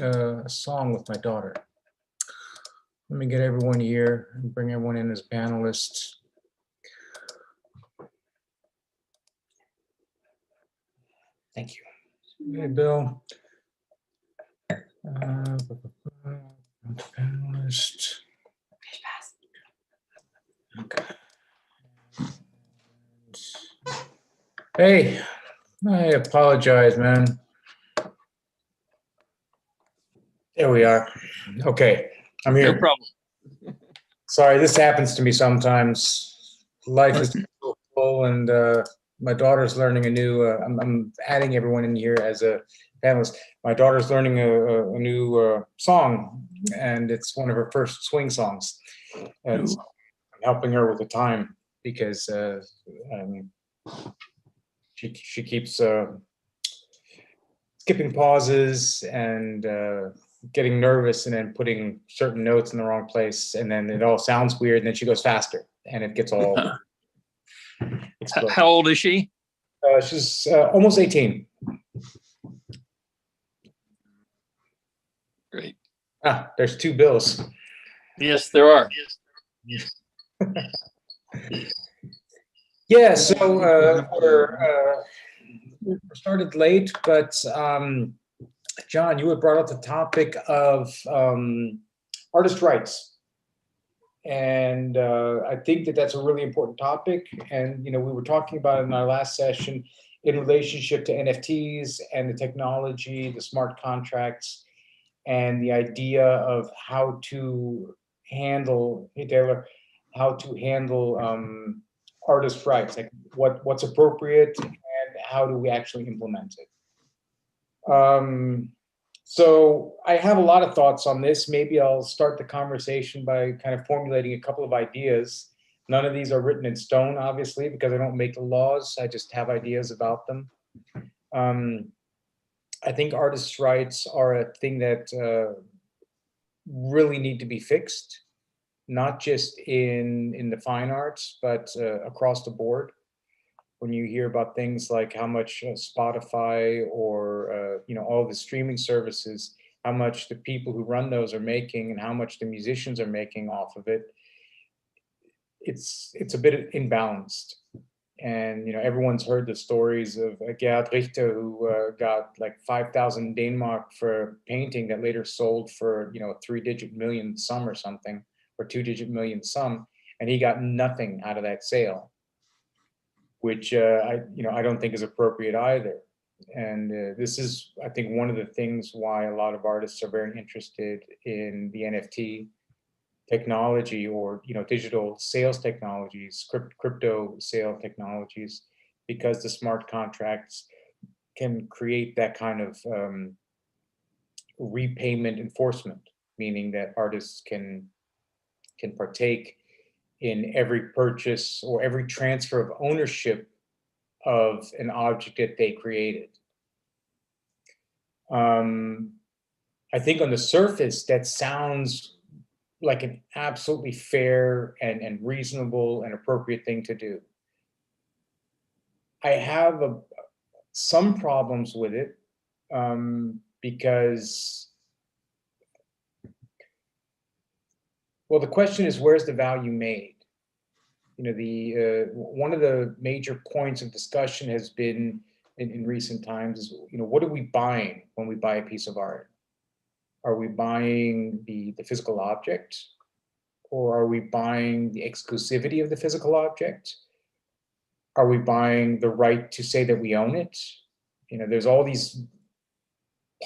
a song with my daughter. Let me get everyone here and bring everyone in as panelists. Thank you. Hey, Bill. Panelist. Okay. Hey, I apologize, man. There we are. Okay, I'm here. No problem. Sorry, this happens to me sometimes. Life is so full, and my daughter's learning a new. I'm adding everyone in here as a panelist. My daughter's learning a new song, and it's one of her first swing songs. And so I'm helping her with the time because she keeps skipping pauses and getting nervous and then putting certain notes in the wrong place, and then it all sounds weird, and then she goes faster and it gets all How old is she? She's almost 18. Great. There's two Bills. Yes, there are. Yeah, so we're started late, but John, you had brought up the topic of artist rights. And I think that that's a really important topic. And, we were talking about it in our last session in relationship to NFTs and the technology, the smart contracts, and the idea of how to handle, hey, Taylor, how to handle artist rights, like what's appropriate and how do we actually implement it. So I have a lot of thoughts on this. Maybe I'll start the conversation by kind of formulating a couple of ideas. None of these are written in stone, obviously, because I don't make the laws. I just have ideas about them. I think artists' rights are a thing that really need to be fixed, not just in the fine arts, but across the board. When you hear about things like how much Spotify or all the streaming services, how much the people who run those are making and how much the musicians are making off of it, it's a bit imbalanced. And everyone's heard the stories of Gerhard Richter, who got like 5,000 Denmark for a painting that later sold for a 3-digit million sum or something, or 2-digit million sum, and he got nothing out of that sale, which I don't think is appropriate either. And this is, I think, one of the things why a lot of artists are very interested in the NFT technology or digital sales technologies, crypto sale technologies, because the smart contracts can create that kind of repayment enforcement, meaning that artists can partake in every purchase or every transfer of ownership of an object that they created. I think on the surface, that sounds like an absolutely fair and reasonable and appropriate thing to do. I have some problems with it because, well, the question is, where's the value made? One of the major points of discussion has been in recent times is, what are we buying when we buy a piece of art? Are we buying the physical object, or are we buying the exclusivity of the physical object? Are we buying the right to say that we own it? There's all these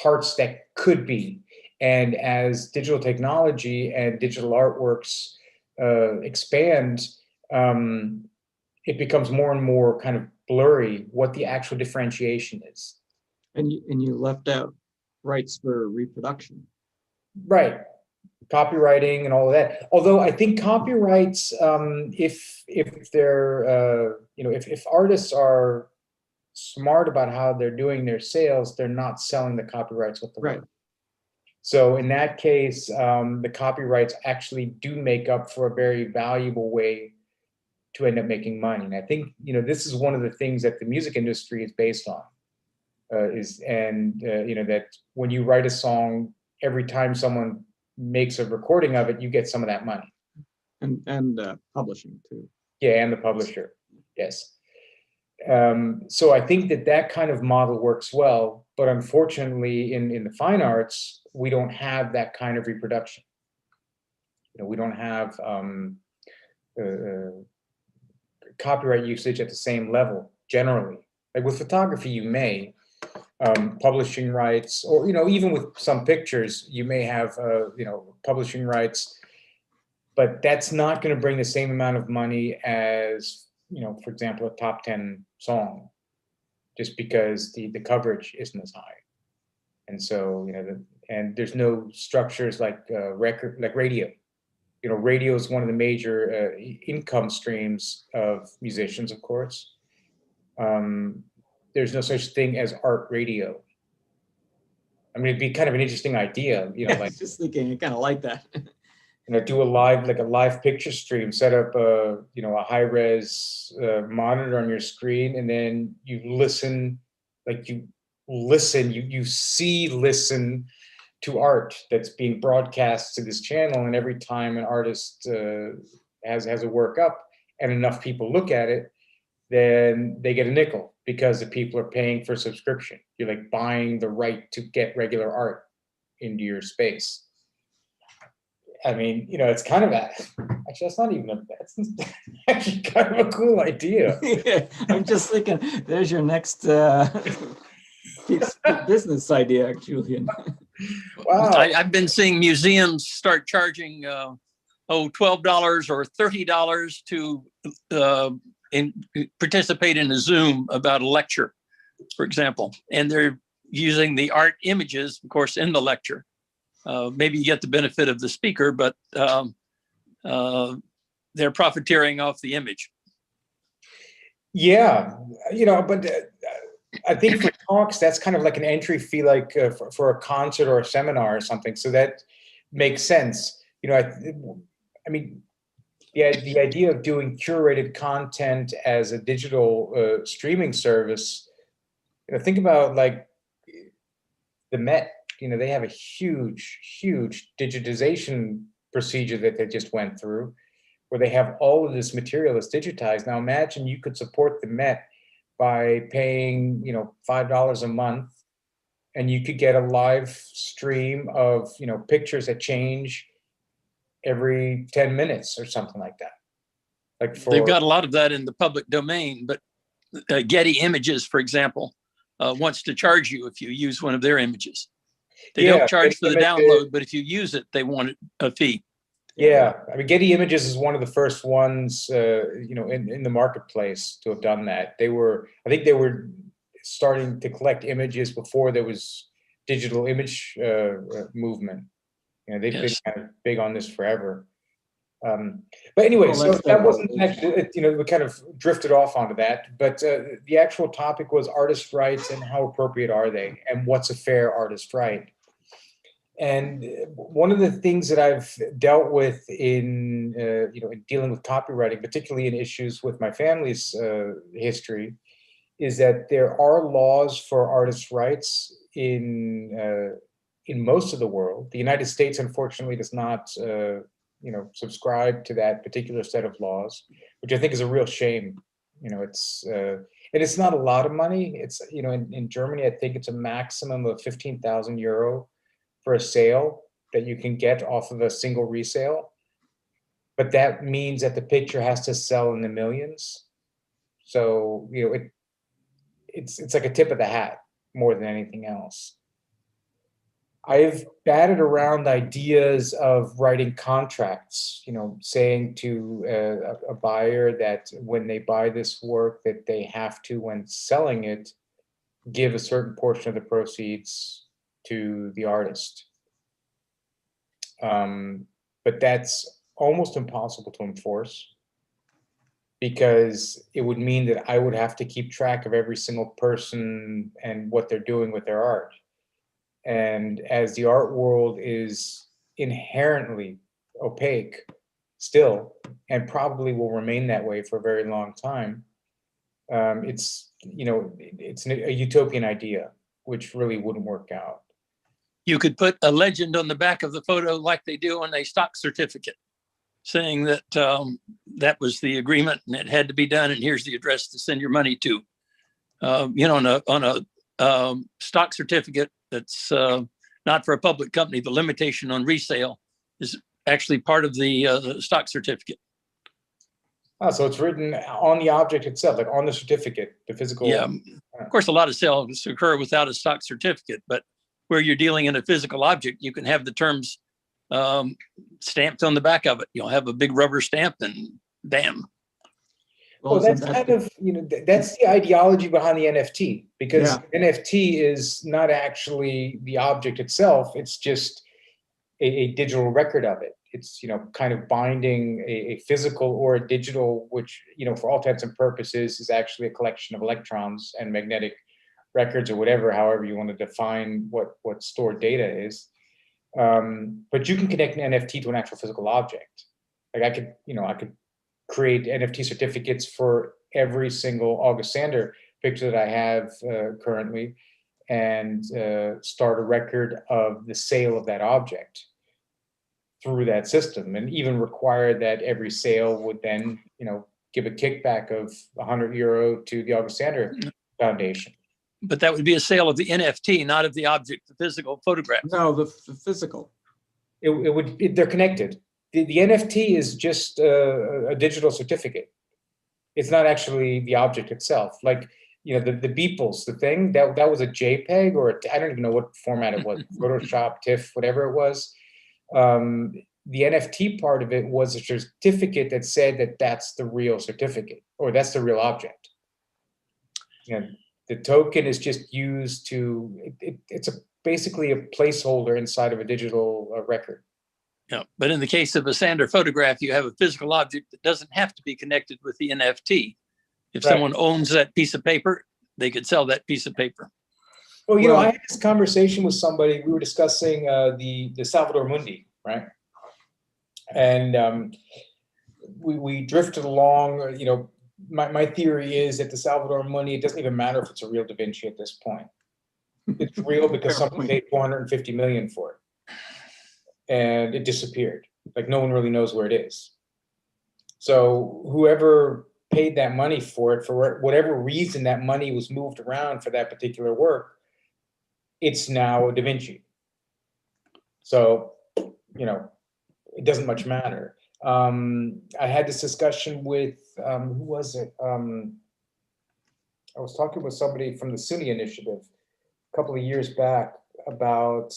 parts that could be. And as digital technology and digital artworks expand, it becomes more and more kind of blurry what the actual differentiation is. And you left out rights for reproduction. Right. Copywriting and all of that. Although I think copyrights, if they're, if artists are smart about how they're doing their sales, they're not selling the copyrights with the right. So in that case, the copyrights actually do make up for a very valuable way to end up making money. And I think, this is one of the things that the music industry is based on, that when you write a song, every time someone makes a recording of it, you get some of that money. And publishing too. Yeah, and the publisher, yes. So I think that kind of model works well, but unfortunately in the fine arts, we don't have that kind of reproduction. We don't have copyright usage at the same level generally. Like with photography, you may, publishing rights, or even with some pictures, you may have publishing rights, but that's not going to bring the same amount of money as for example, a top 10 song, just because the coverage isn't as high. And so and there's no structures like radio. Radio is one of the major income streams of musicians, of course. There's no such thing as art radio. I mean, it'd be kind of an interesting idea, Yeah, I like was just thinking, I kind of like that. do a live picture stream, set up a high-res monitor on your screen, and then you listen, listen to art that's being broadcast to this channel, and every time an artist has a work up and enough people look at it, then they get a nickel because the people are paying for subscription. You're like buying the right to get regular art into your space. I mean, it's kind of actually, that's not even that's actually kind of a cool idea. Yeah, I'm just thinking, there's your next business idea, Julian. Wow. I've been seeing museums start charging $12 or $30 to participate in a Zoom about a lecture, for example, and they're using the art images, of course, in the lecture. Maybe you get the benefit of the speaker, but they're profiteering off the image. Yeah, but I think for talks, that's kind of like an entry fee, like for a concert or a seminar or something. So that makes sense. I mean, the idea of doing curated content as a digital streaming service. Think about like the Met. They have a huge digitization procedure that they just went through, where they have all of this material that's digitized. Now imagine you could support the Met by paying, $5 a month, and you could get a live stream of, pictures that change every 10 minutes or something like that. They've got a lot of that in the public domain, but Getty Images, for example, wants to charge you if you use one of their images. They don't charge for the download, but if you use it, they want a fee. Yeah, I mean, Getty Images is one of the first ones, in the marketplace to have done that. I think they were starting to collect images before there was digital image movement. They've been kind of big on this forever. But anyway, so that wasn't actually, we kind of drifted off onto that. But the actual topic was artist rights and how appropriate are they, and what's a fair artist right. And one of the things that I've dealt with in dealing with copywriting, particularly in issues with my family's history, is that there are laws for artists' rights in most of the world. The United States, unfortunately, does not subscribe to that particular set of laws, which I think is a real shame. And it's not a lot of money. It's in Germany, I think it's a maximum of 15,000 euro for a sale that you can get off of a single resale. But that means that the picture has to sell in the millions. So, it's like a tip of the hat more than anything else. I've batted around ideas of writing contracts, saying to a buyer that when they buy this work, that they have to, when selling it, give a certain portion of the proceeds to the artist. But that's almost impossible to enforce, because it would mean that I would have to keep track of every single person and what they're doing with their art. And as the art world is inherently opaque still, and probably will remain that way for a very long time, it's a utopian idea, which really wouldn't work out. You could put a legend on the back of the photo like they do on a stock certificate, saying that that was the agreement and it had to be done, and here's the address to send your money to. On a stock certificate that's not for a public company, the limitation on resale is actually part of the stock certificate. Oh, so it's written on the object itself, like on the certificate, the physical. Yeah, of course, a lot of sales occur without a stock certificate, but where you're dealing in a physical object, you can have the terms stamped on the back of it. You'll have a big rubber stamp, and bam. Well, that's kind of, that's the ideology behind the NFT, because NFT is not actually the object itself. It's just a digital record of it. It's, kind of binding a physical or a digital, which, for all intents and purposes is actually a collection of electrons and magnetic records or whatever, however you want to define what stored data is. But you can connect an NFT to an actual physical object. Like I could create NFT certificates for every single August Sander picture that I have currently, and start a record of the sale of that object through that system, and even require that every sale would then, give a kickback of €100 to the August Sander Foundation. But that would be a sale of the NFT, not of the object, the physical photograph. No, the physical. They're connected. The NFT is just a digital certificate. It's not actually the object itself. Like, the Beeples, the thing, that was a JPEG, or I don't even know what format it was, Photoshop, TIFF, whatever it was. The NFT part of it was a certificate that said that that's the real certificate, or that's the real object. The token is just used to, it's basically a placeholder inside of a digital record. Yeah, but in the case of a Sander photograph, you have a physical object that doesn't have to be connected with the NFT. If someone owns that piece of paper, they could sell that piece of paper. Well, I had this conversation with somebody. We were discussing the Salvador Mundi, right? And we drifted along. My theory is that the Salvador Mundi, it doesn't even matter if it's a real Da Vinci at this point. It's real because someone paid $450 million for it. And it disappeared. Like, no one really knows where it is. So whoever paid that money for it, for whatever reason that money was moved around for that particular work, it's now a Da Vinci. So, it doesn't much matter. I had this discussion with, who was it? I was talking with somebody from the Sunni Initiative a couple of years back about,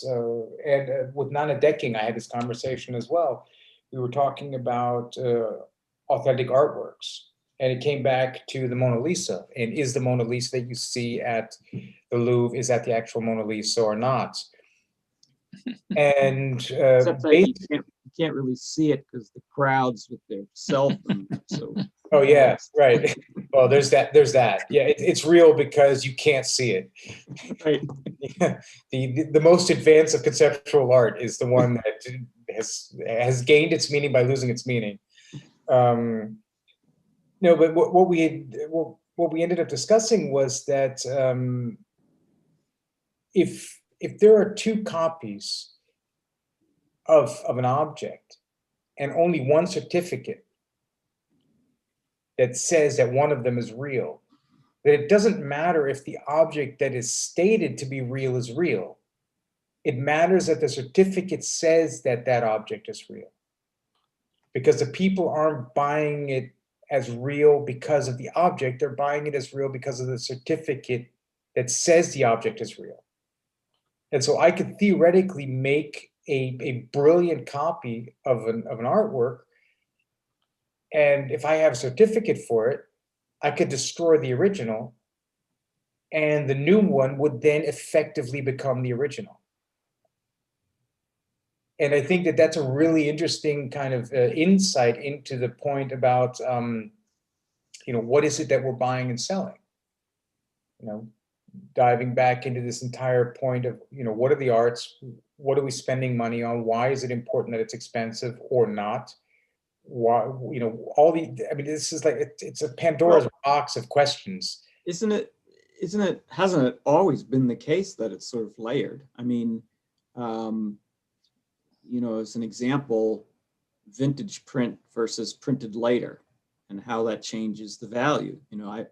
and with Nana Decking, I had this conversation as well. We were talking about authentic artworks, and it came back to the Mona Lisa. And is the Mona Lisa that you see at the Louvre, is that the actual Mona Lisa or not? And Except that you can't really see it because the crowds with their cell phones. So. Oh yeah, right. Well, there's that. Yeah, it's real because you can't see it. Right. The most advanced of conceptual art is the one that has gained its meaning by losing its meaning. No, but what we ended up discussing was that if there are two copies of an object and only one certificate that says that one of them is real, that it doesn't matter if the object that is stated to be real is real. It matters that the certificate says that that object is real, because the people aren't buying it as real because of the object. They're buying it as real because of the certificate that says the object is real. And so I could theoretically make a brilliant copy of an artwork, and if I have a certificate for it, I could destroy the original, and the new one would then effectively become the original. And I think that that's a really interesting kind of insight into the point about, what is it that we're buying and selling? Diving back into this entire point of, what are the arts? What are we spending money on? Why is it important that it's expensive or not? Why, this is like, it's a Pandora's box of questions. Hasn't it always been the case that it's sort of layered? I mean, You know, as an example, vintage print versus printed later and how that changes the value. You know,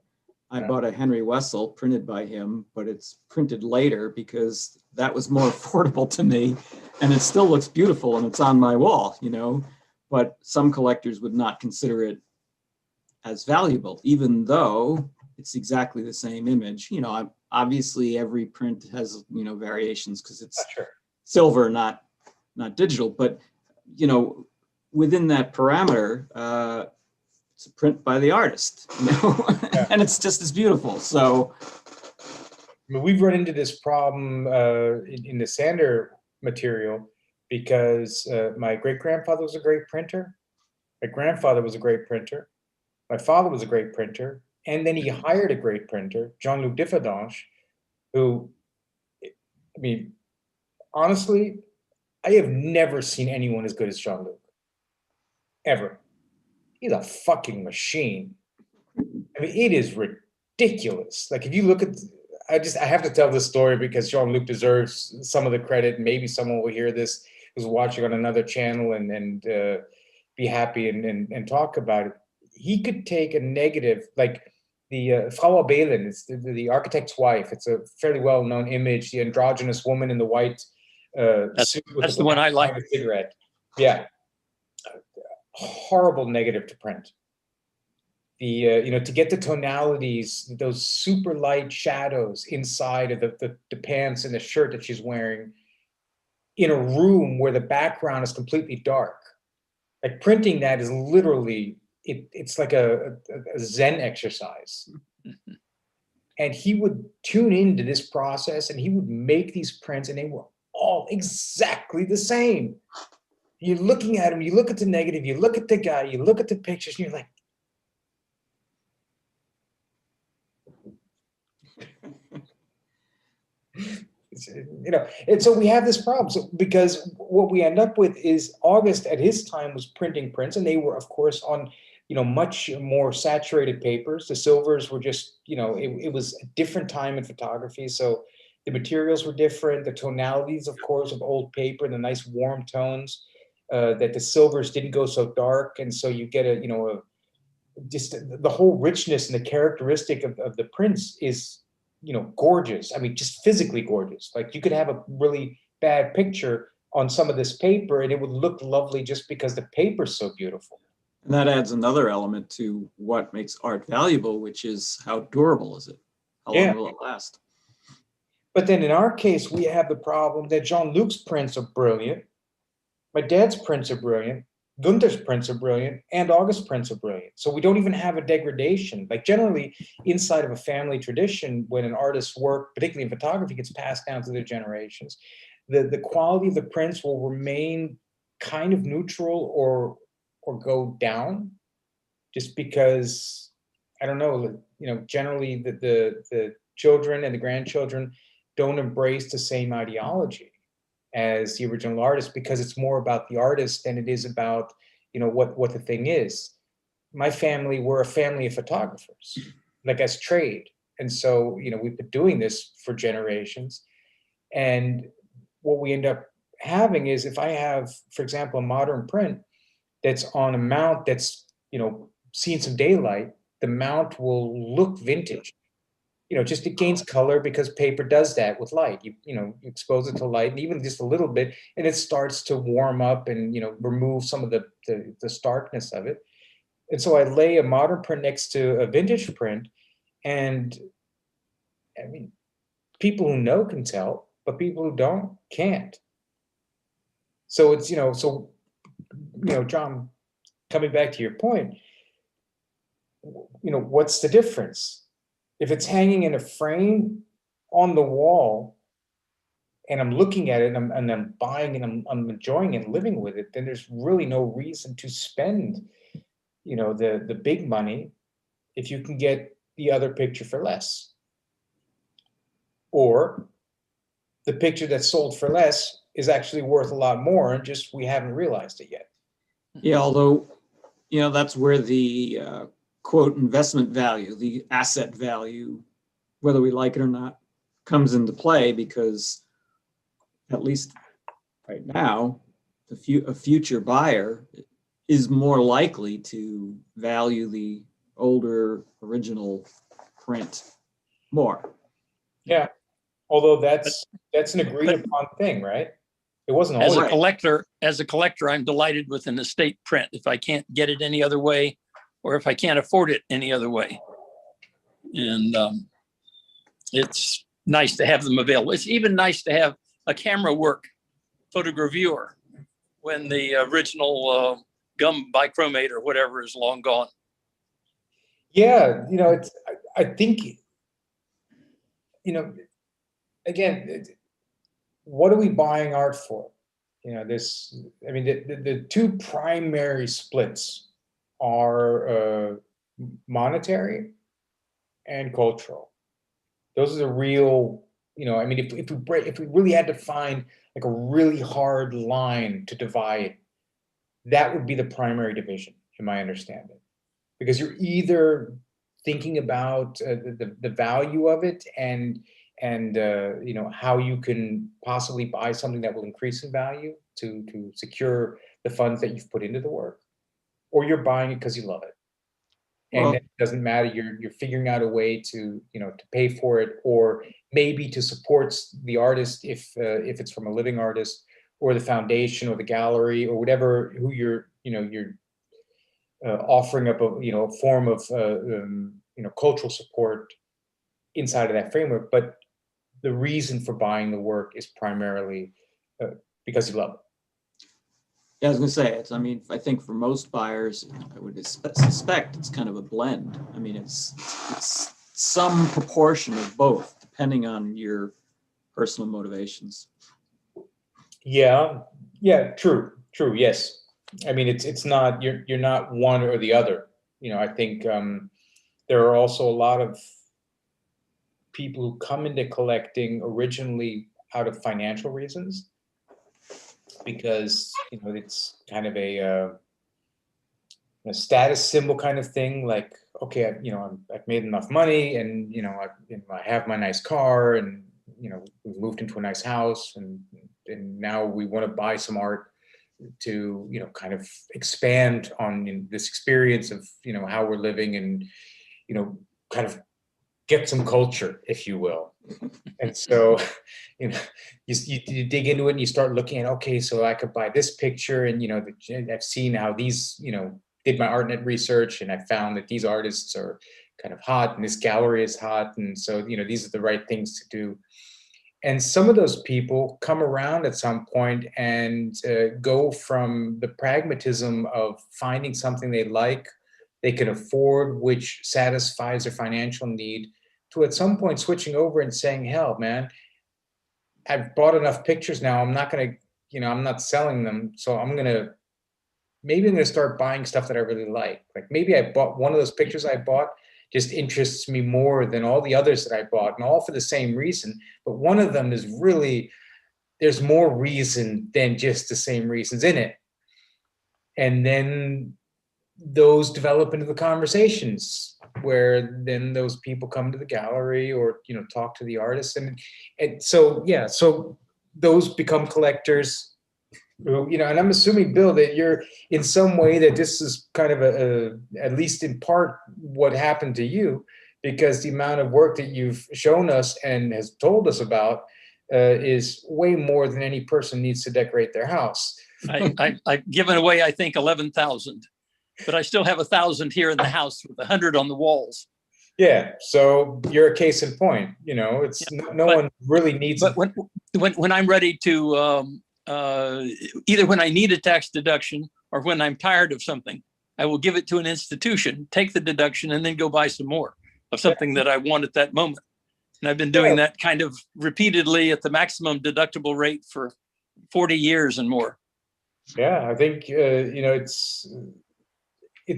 I bought a Henry Wessel printed by him, but it's printed later because that was more affordable to me, and it still looks beautiful and it's on my wall, you know, but some collectors would not consider it as valuable, even though it's exactly the same image. You know, obviously every print has, you know, variations because it's silver, not digital, but, you know, within that parameter, it's a print by the artist, you know, and it's just as beautiful. So, I mean, we've run into this problem in the sander material because my great-grandfather was a great printer. My grandfather was a great printer. My father was a great printer. And then he hired a great printer, Jean-Luc Differdange, who, I mean, honestly, I have never seen anyone as good as Jean-Luc, ever. He's a fucking machine. I mean, it is ridiculous. Like, if you look at, I have to tell this story because Jean-Luc deserves some of the credit. Maybe someone will hear this who's watching on another channel and be happy and talk about it. He could take a negative, like the Frau Abelin, it's the architect's wife. It's a fairly well-known image, the androgynous woman in the white suit with that's the one I like. Cigarette. Yeah. Horrible negative to print. The you know, to get the tonalities, those super light shadows inside of the pants and the shirt that she's wearing in a room where the background is completely dark. Like, printing that is literally, it's like a Zen exercise. And he would tune into this process and he would make these prints and they were all exactly the same. You're looking at him, you look at the negative, you look at the guy, you look at the pictures, and you're like, you know, and so we have this problem. So, because what we end up with is August at his time was printing prints, and they were, of course, on, you know, much more saturated papers. The silvers were just, you know, it was a different time in photography. So the materials were different, the tonalities, of course, of old paper, the nice warm tones, that the silvers didn't go so dark. And so you get a, you know, just the whole richness and the characteristic of the prints is, you know, gorgeous. I mean, just physically gorgeous. Like, you could have a really bad picture on some of this paper and it would look lovely just because the paper's so beautiful. And that adds another element to what makes art valuable, which is how durable is it? How long will it last? But then in our case, we have the problem that Jean-Luc's prints are brilliant. My dad's prints are brilliant. Gunther's prints are brilliant, and August's prints are brilliant. So we don't even have a degradation. Like, generally, inside of a family tradition, when an artist's work, particularly in photography, gets passed down to their generations, the quality of the prints will remain kind of neutral or go down, just because, I don't know, you know, generally the children and the grandchildren don't embrace the same ideology as the original artist, because it's more about the artist than it is about, you know, what the thing is. My family, we're a family of photographers, like, as trade. And so, you know, we've been doing this for generations. And what we end up having is, if I have, for example, a modern print that's on a mount that's, you know, seen some daylight, the mount will look vintage. You know, just it gains color because paper does that with light. You know, you expose it to light, and even just a little bit, and it starts to warm up and, you know, remove some of the starkness of it. And so I lay a modern print next to a vintage print, and I mean, people who know can tell, but people who don't can't. So it's, you know, John, coming back to your point, you know, what's the difference? If it's hanging in a frame on the wall and I'm looking at it and I'm buying and I'm enjoying it and living with it, then there's really no reason to spend, you know, the big money if you can get the other picture for less. Or the picture that's sold for less is actually worth a lot more, and just we haven't realized it yet. Yeah, although, you know, that's where the quote investment value, the asset value, whether we like it or not, comes into play, because at least Right now, a future buyer is more likely to value the older original print more. Yeah, although that's an agreed upon thing, right? It wasn't As always. a collector, I'm delighted with an estate print if I can't get it any other way, or if I can't afford it any other way. And it's nice to have them available. It's even nice to have a camera work photogravure when the original gum bichromate or whatever is long gone. Yeah, it's. I think, again, what are we buying art for? This. I mean, the two primary splits are monetary and cultural. Those are the real. I mean, if we really had to find like a really hard line to divide, that would be the primary division, in my understanding, because you're either thinking about the value of it and how you can possibly buy something that will increase in value to secure the funds that you've put into the work, or you're buying it because you love it. And Well, it doesn't matter. You're figuring out a way to to pay for it, or maybe to support the artist if it's from a living artist, or the foundation or the gallery or whatever, who you're offering up a form of cultural support inside of that framework. But the reason for buying the work is primarily because you love it. yeah, I was going to say it. I mean, I think for most buyers, I would suspect it's kind of a blend. I mean, it's some proportion of both, depending on your personal motivations. Yeah, true, yes. I mean, it's not, you're not one or the other. I think there are also a lot of people who come into collecting originally out of financial reasons, because it's kind of a status symbol kind of thing. Like, okay, I've made enough money, and I have my nice car, and we've moved into a nice house, and now we want to buy some art to kind of expand on this experience of how we're living, and kind of get some culture, if you will. And so you dig into it and you start looking at, okay, so I could buy this picture, and I've seen how these did my ArtNet research, and I found that these artists are kind of hot, and this gallery is hot, and so these are the right things to do. And some of those people come around at some point and go from the pragmatism of finding something they like, they can afford, which satisfies their financial need, to at some point switching over and saying, hell, man, I've bought enough pictures now. I'm not going to, I'm not selling them. So maybe I'm going to start buying stuff that I really like. Like, maybe I bought one of those pictures I bought just interests me more than all the others that I bought, and all for the same reason. But one of them is really, there's more reason than just the same reasons in it. And then those develop into the conversations where then those people come to the gallery, or talk to the artists, and so so those become collectors. And I'm assuming, Bill, that you're in some way that this is kind of at least in part what happened to you, because the amount of work that you've shown us and has told us about is way more than any person needs to decorate their house. I've given away, I think, 11,000, but I still have 1,000 here in the house with 100 on the walls. Yeah, so you're a case in point. It's no one really needs. But when I'm ready to either when I need a tax deduction or when I'm tired of something, I will give it to an institution, take the deduction, and then go buy some more of something that I want at that moment. And I've been doing that kind of repeatedly at the maximum deductible rate for 40 years and more. Yeah, I think it's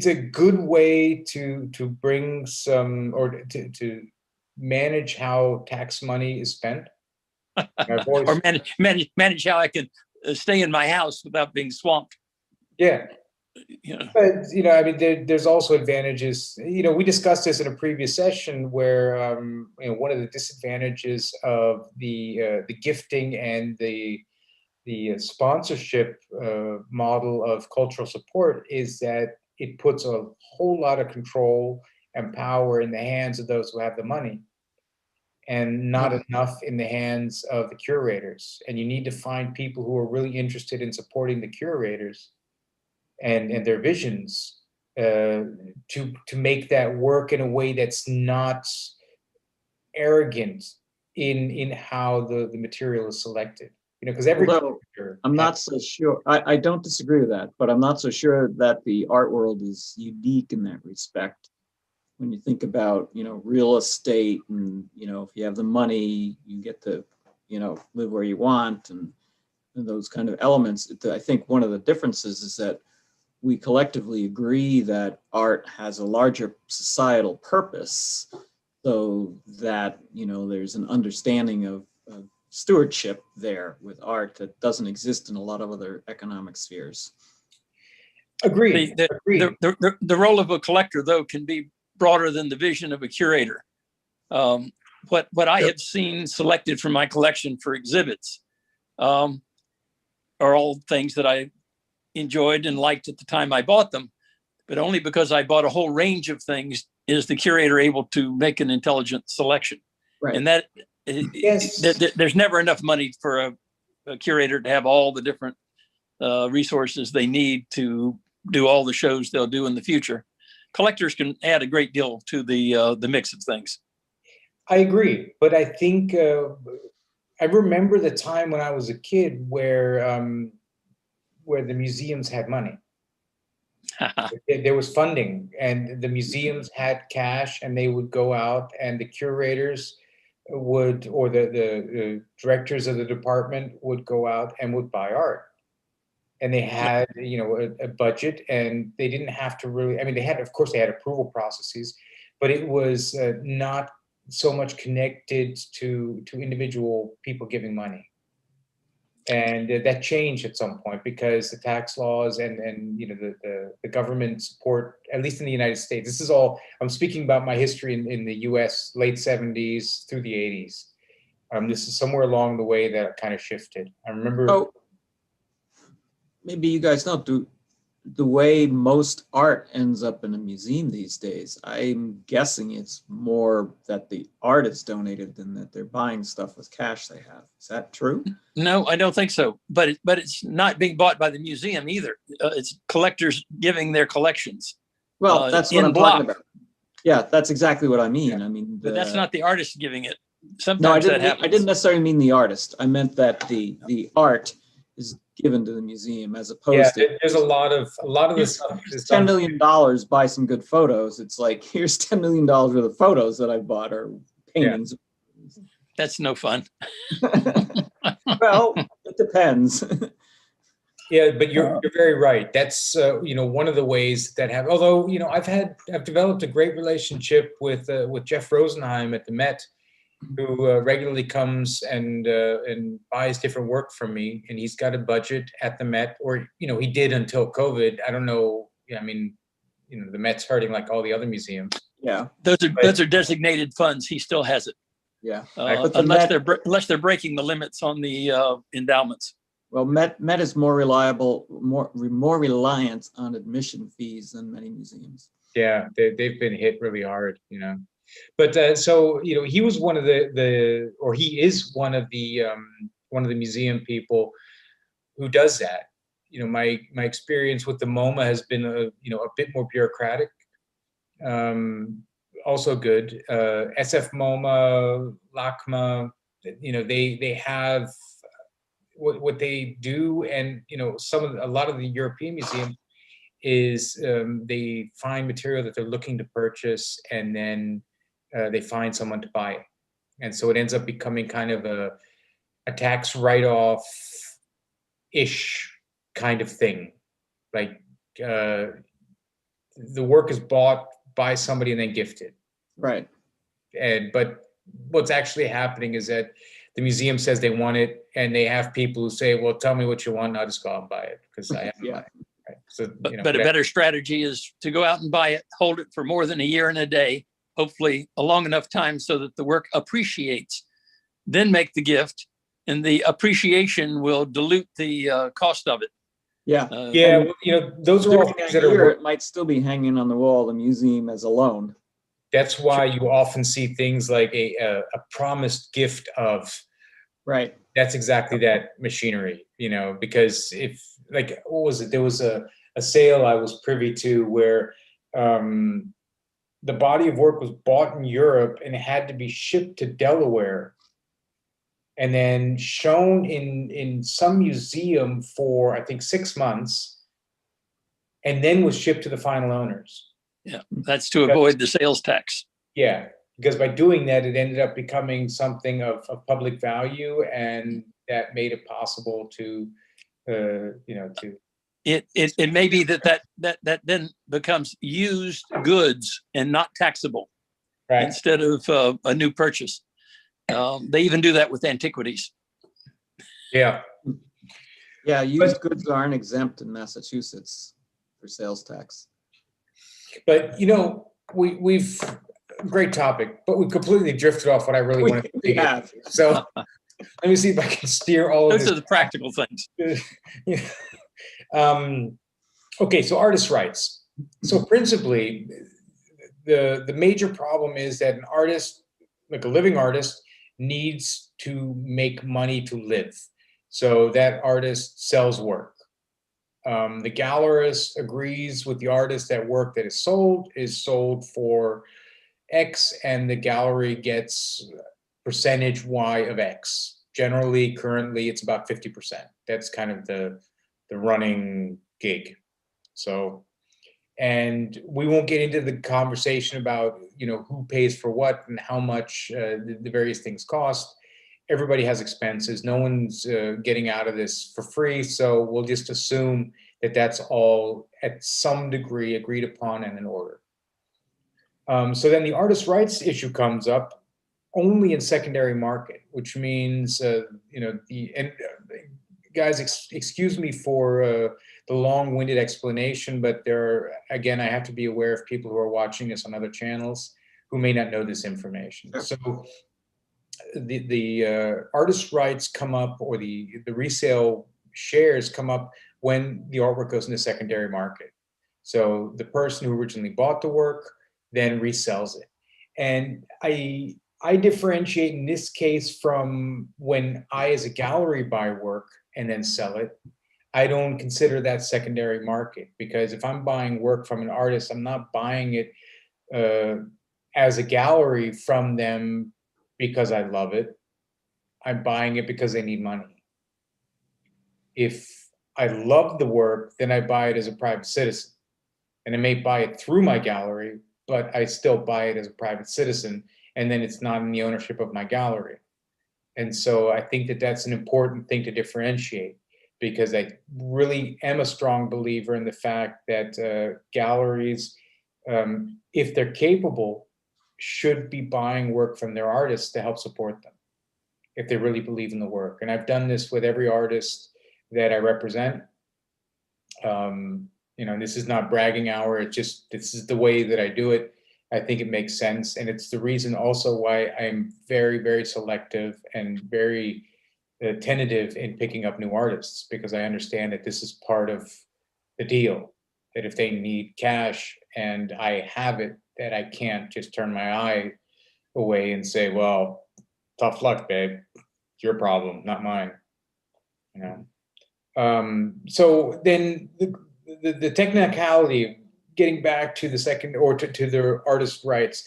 a good way to bring some, or to manage how tax money is spent. Or manage how I can stay in my house without being swamped. Yeah. But I mean, there's also advantages. We discussed this in a previous session where one of the disadvantages of the gifting and the the sponsorship model of cultural support is that it puts a whole lot of control and power in the hands of those who have the money, and not enough in the hands of the curators. And you need to find people who are really interested in supporting the curators and their visions to make that work in a way that's not arrogant in how the material is selected. Because every I'm not so sure. I don't disagree with that, but I'm not so sure that the art world is unique in that respect. When you think about, real estate and, if you have the money, you get to, live where you want and those kind of elements. I think one of the differences is that we collectively agree that art has a larger societal purpose, so that, there's an understanding of stewardship there with art that doesn't exist in a lot of other economic spheres. Agreed. The role of a collector, though, can be broader than the vision of a curator. What I have seen selected from my collection for exhibits are all things that I enjoyed and liked at the time I bought them, but only because I bought a whole range of things is the curator able to make an intelligent selection. Right. And that there's never enough money for a curator to have all the different resources they need to do all the shows they'll do in the future. Collectors can add a great deal to the mix of things. I agree, but I think I remember the time when I was a kid where the museums had money. There was funding, and the museums had cash, and they would go out, and the curators would, or the directors of the department would go out and would buy art. And they had, a budget, and they didn't have to really, of course they had approval processes, but it was not so much connected to individual people giving money. And that changed at some point because the tax laws and the government support, at least in the United States, this is all, I'm speaking about my history in the US, late 70s through the 80s. This is somewhere along the way that kind of shifted. I remember. Maybe you guys know, the way most art ends up in a museum these days, I'm guessing it's more that the art is donated than that they're buying stuff with cash they have. Is that true? No, I don't think so. But it's not being bought by the museum either. It's collectors giving their collections. Well, that's what I'm talking about. Yeah, that's exactly what I mean. Yeah. But that's not the artist giving it. Sometimes that happens. I didn't necessarily mean the artist. I meant that the art is given to the museum as opposed to. There's a lot of this stuff. $10 million, buy some good photos. It's like, here's $10 million worth of photos that I bought, or paintings. Yeah. That's no fun. Well, it depends. Yeah, but you're very right. That's one of the ways that have. Although I've developed a great relationship with Jeff Rosenheim at the Met, who regularly comes and buys different work from me, and he's got a budget at the Met, or he did until COVID. I don't know. The Met's hurting like all the other museums. Yeah, those are designated funds. He still has it. Yeah, unless they're breaking the limits on the endowments. Well, Met is more reliable, more reliant on admission fees than many museums. Yeah, they've been hit really hard. But so he was one of he is one of the museum people who does that. My experience with the MoMA has been a bit more bureaucratic. Also good. SF MoMA, LACMA, they have what they do, and a lot of the European museums is they find material that they're looking to purchase, and then they find someone to buy it. And so it ends up becoming kind of a tax write-off-ish kind of thing. Like the work is bought by somebody and then gifted. Right. But what's actually happening is that the museum says they want it, and they have people who say, well, tell me what you want, and I'll just go out and buy it because I have money. Right? So, but a better strategy is to go out and buy it, hold it for more than a year and a day, hopefully a long enough time so that the work appreciates, then make the gift, and the appreciation will dilute the cost of it. Yeah. Yeah, well, you know, those are all During things that that are year, work. it might still be hanging on the wall of the museum as a loan. That's why you often see things like a promised gift of. Right. That's exactly that machinery, you know, because if, like, what was it? There was a sale I was privy to where the body of work was bought in Europe and it had to be shipped to Delaware and then shown in some museum for, I think, 6 months, and then was shipped to the final owners. Yeah, that's to avoid the sales tax. Yeah, because by doing that, it ended up becoming something of public value, and that made it possible to, you know, to. It may be that then becomes used goods and not taxable, Right. instead of a new purchase. They even do that with antiquities. Yeah. Yeah, used goods aren't exempt in Massachusetts for sales tax. But, you know, we've, great topic, but we completely drifted off what I really wanted to dig into. So let me see if I can steer all of Those this. are the practical things. Okay, so artist rights. So principally, the major problem is that an artist, like a living artist, needs to make money to live. So that artist sells work. The gallerist agrees with the artist that work that is sold for X, and the gallery gets percentage Y of X. Generally, currently, it's about 50%. That's kind of the running gig. So, and we won't get into the conversation about, you know, who pays for what and how much the various things cost. Everybody has expenses. No one's getting out of this for free. So we'll just assume that that's all at some degree agreed upon and in order. So then the artist rights issue comes up only in secondary market, which means, you know, guys, excuse me for the long-winded explanation, but again, I have to be aware of people who are watching this on other channels who may not know this information. Sure. So the artist rights come up, or the resale shares come up when the artwork goes into secondary market. So the person who originally bought the work then resells it. And I differentiate in this case from when I, as a gallery, buy work and then sell it. I don't consider that secondary market, because if I'm buying work from an artist, I'm not buying it as a gallery from them because I love it. I'm buying it because they need money. If I love the work, then I buy it as a private citizen. And I may buy it through my gallery, but I still buy it as a private citizen, and then it's not in the ownership of my gallery. And so I think that that's an important thing to differentiate, because I really am a strong believer in the fact that galleries, if they're capable, should be buying work from their artists to help support them, if they really believe in the work. And I've done this with every artist that I represent. You know, this is not bragging hour. It's just, this is the way that I do it. I think it makes sense. And it's the reason also why I'm very, very selective and very tentative in picking up new artists, because I understand that this is part of the deal, that if they need cash and I have it, that I can't just turn my eye away and say, well, tough luck, babe. It's your problem, not mine. You know? So then the technicality, getting back to the second, or to the artist rights,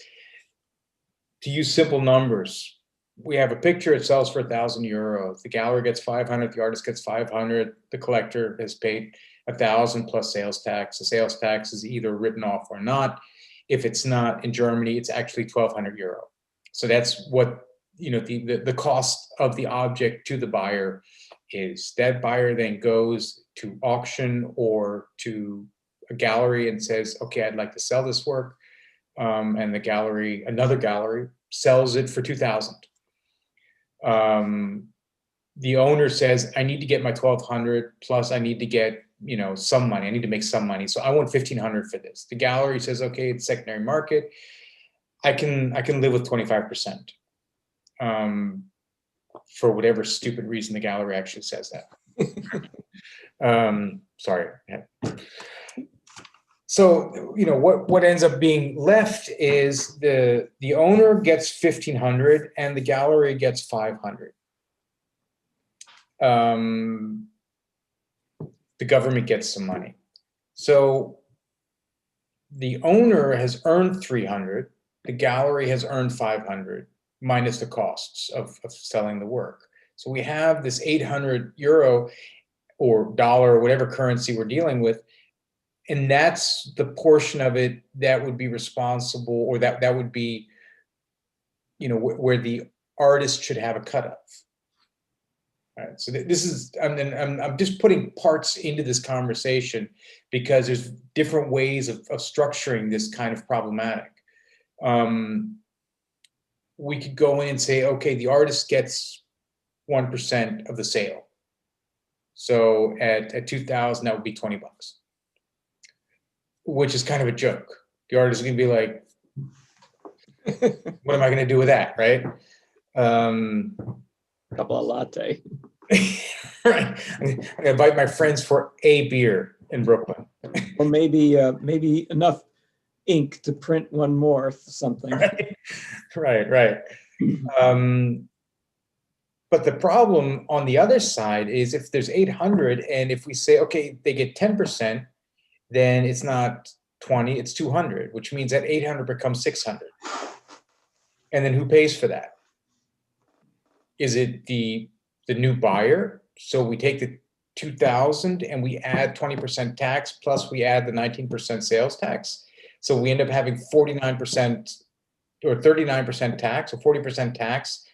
to use simple numbers, we have a picture, it sells for €1,000. The gallery gets 500, the artist gets 500, the collector has paid 1,000 plus sales tax. The sales tax is either written off or not. If it's not, in Germany, it's actually €1,200. So that's what, you know, the cost of the object to the buyer is. That buyer then goes to auction or to a gallery and says, okay, I'd like to sell this work. And the gallery, another gallery, sells it for 2,000. The owner says, I need to get my 1,200 plus I need to get, you know, some money. I need to make some money. So I want 1,500 for this. The gallery says, okay, it's secondary market. I can live with 25%. for whatever stupid reason the gallery actually says that. Sorry. So, you know, what ends up being left is the owner gets 1,500 and the gallery gets 500. The government gets some money. So the owner has earned 300, the gallery has earned 500, minus the costs of selling the work. So we have this 800 euro or dollar, or whatever currency we're dealing with, and that's the portion of it that would be responsible, or that would be, you know, where the artist should have a cut of. All right, so this is, I'm just putting parts into this conversation because there's different ways of structuring this kind of problematic. We could go in and say, okay, the artist gets 1% of the sale. So at 2,000, that would be 20 bucks, which is kind of a joke. The artist is gonna be like, what am I gonna do with that, right? Couple of latte. Right. I'm gonna invite my friends for a beer in Brooklyn. Or maybe enough ink to print one more something. Right. But the problem on the other side is if there's 800, and if we say, okay, they get 10%, then it's not 20, it's 200, which means that 800 becomes 600. And then who pays for that? Is it the new buyer? So we take the 2,000 and we add 20% tax, plus we add the 19% sales tax. So we end up having 49% or 39% tax, or 40% tax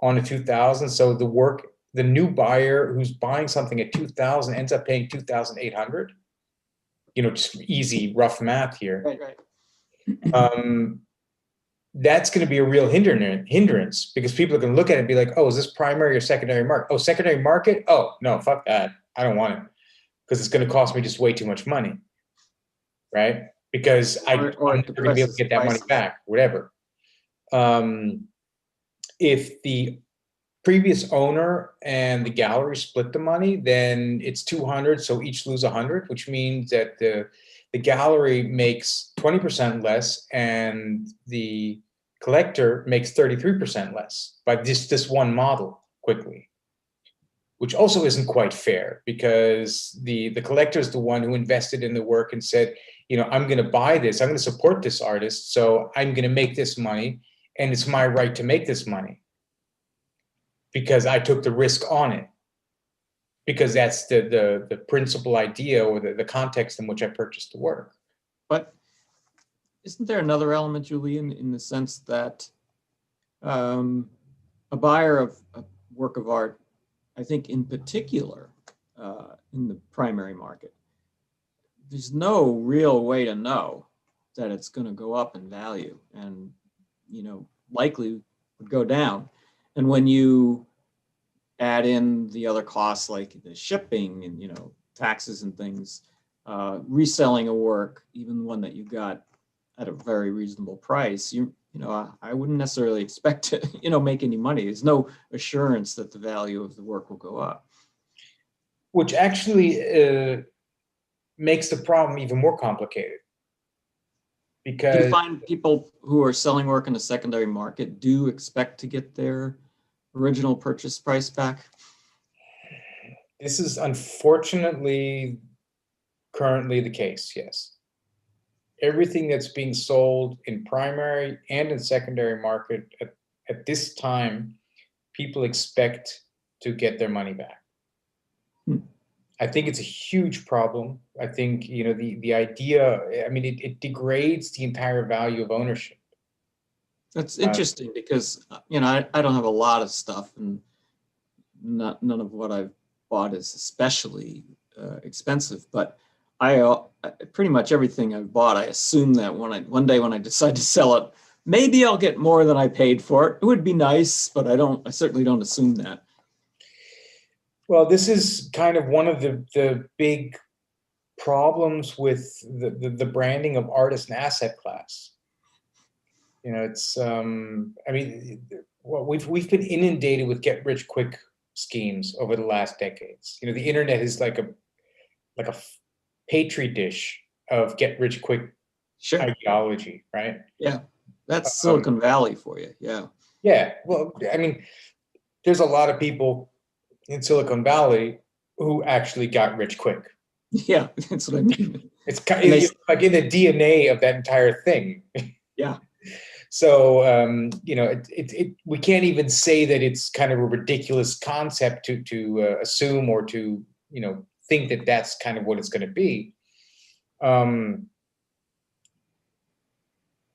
on the 2,000. So the new buyer who's buying something at 2,000 ends up paying 2,800. You know, just easy, rough math here. Right. That's going to be a real hindrance because people are going to look at it and be like, oh, is this primary or secondary market? Oh, secondary market? Oh, no, fuck that. I don't want it because it's going to cost me just way too much money, right? Because I'm never going to be able to get that money back, whatever. If the previous owner and the gallery split the money, then it's 200, so each lose 100, which means that the gallery makes 20% less and the collector makes 33% less by this one model quickly, which also isn't quite fair because the collector is the one who invested in the work and said, you know, I'm going to buy this, I'm going to support this artist, so I'm going to make this money, and it's my right to make this money because I took the risk on it. Because that's the principal idea or the context in which I purchased the work. But isn't there another element, Julian, in the sense that a buyer of a work of art, I think in particular, in the primary market, there's no real way to know that it's going to go up in value and, you know, likely would go down. And when you add in the other costs like the shipping and, you know, taxes and things, reselling a work, even one that you got at a very reasonable price, you know, I wouldn't necessarily expect to, you know, make any money. There's no assurance that the value of the work will go up. Which actually makes the problem even more complicated. Because do you find people who are selling work in the secondary market do expect to get their original purchase price back? This is unfortunately currently the case, yes. Everything that's being sold in primary and in secondary market at this time, people expect to get their money back. I think it's a huge problem. I think, you know, the idea, I mean, it degrades the entire value of ownership. That's interesting because, you know, I don't have a lot of stuff, and none of what I've bought is especially expensive, but I pretty much everything I've bought, I assume that one day when I decide to sell it, maybe I'll get more than I paid for it. It would be nice, but I certainly don't assume that. Well, this is kind of one of the big problems with the branding of art as an asset class. You know, it's, I mean, well, we've been inundated with get rich quick schemes over the last decades. You know, the internet is like a petri dish of get rich quick Sure. ideology, right? Yeah. That's Silicon Valley for you. Yeah. Yeah. Well, I mean, there's a lot of people in Silicon Valley who actually got rich quick. Yeah, that's what I mean. It's kind of like in the DNA of that entire thing. Yeah. So, you know, we can't even say that it's kind of a ridiculous concept to assume or to, you know, think that that's kind of what it's going to be.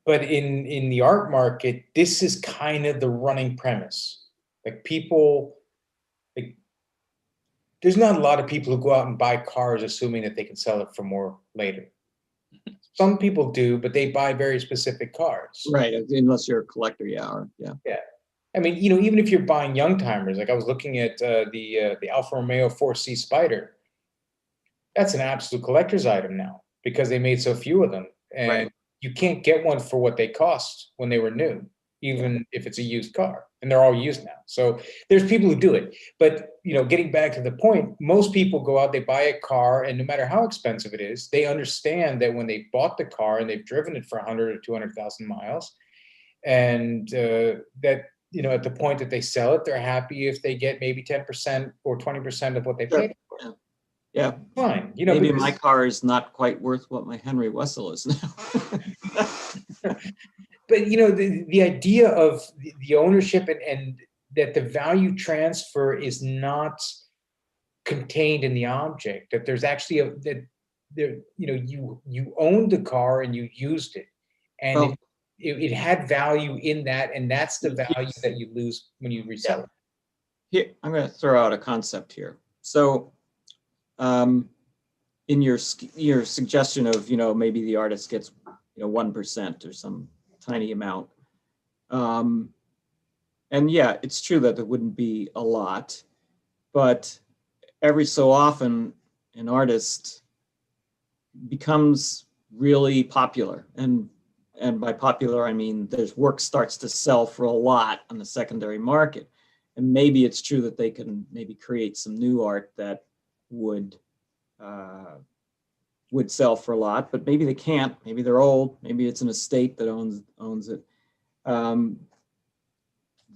But in the art market, this is kind of the running premise. Like people, like, there's not a lot of people who go out and buy cars assuming that they can sell it for more later. Some people do, but they buy very specific cars. Right, unless you're a collector, yeah. Yeah. Yeah. I mean, you know, even if you're buying young timers, like I was looking at the Alfa Romeo 4C Spider. That's an absolute collector's item now because they made so few of them, and Right. you can't get one for what they cost when they were new, even if it's a used car, and they're all used now. So there's people who do it, but you know, getting back to the point, most people go out, they buy a car, and no matter how expensive it is, they understand that when they bought the car and they've driven it for 100 or 200,000 miles, and that, you know, at the point that they sell it, they're happy if they get maybe 10% or 20% of what they Sure. paid. Yeah. Yeah. Fine, you know, Maybe because my car is not quite worth what my Henry Wessel is now. but you know, the idea of the ownership and that the value transfer is not contained in the object, that there's actually that there, you know, you owned the car and you used it, and Well, it had value in that, and that's the value yes. that you lose when you resell it. Here, I'm going to throw out a concept here. So, in your suggestion of, you know, maybe the artist gets, you know, 1% or some tiny amount. And yeah, it's true that it wouldn't be a lot, but every so often an artist becomes really popular. And by popular, I mean, their work starts to sell for a lot on the secondary market. And maybe it's true that they can maybe create some new art that would sell for a lot, but maybe they can't. Maybe they're old. Maybe it's an estate that owns it.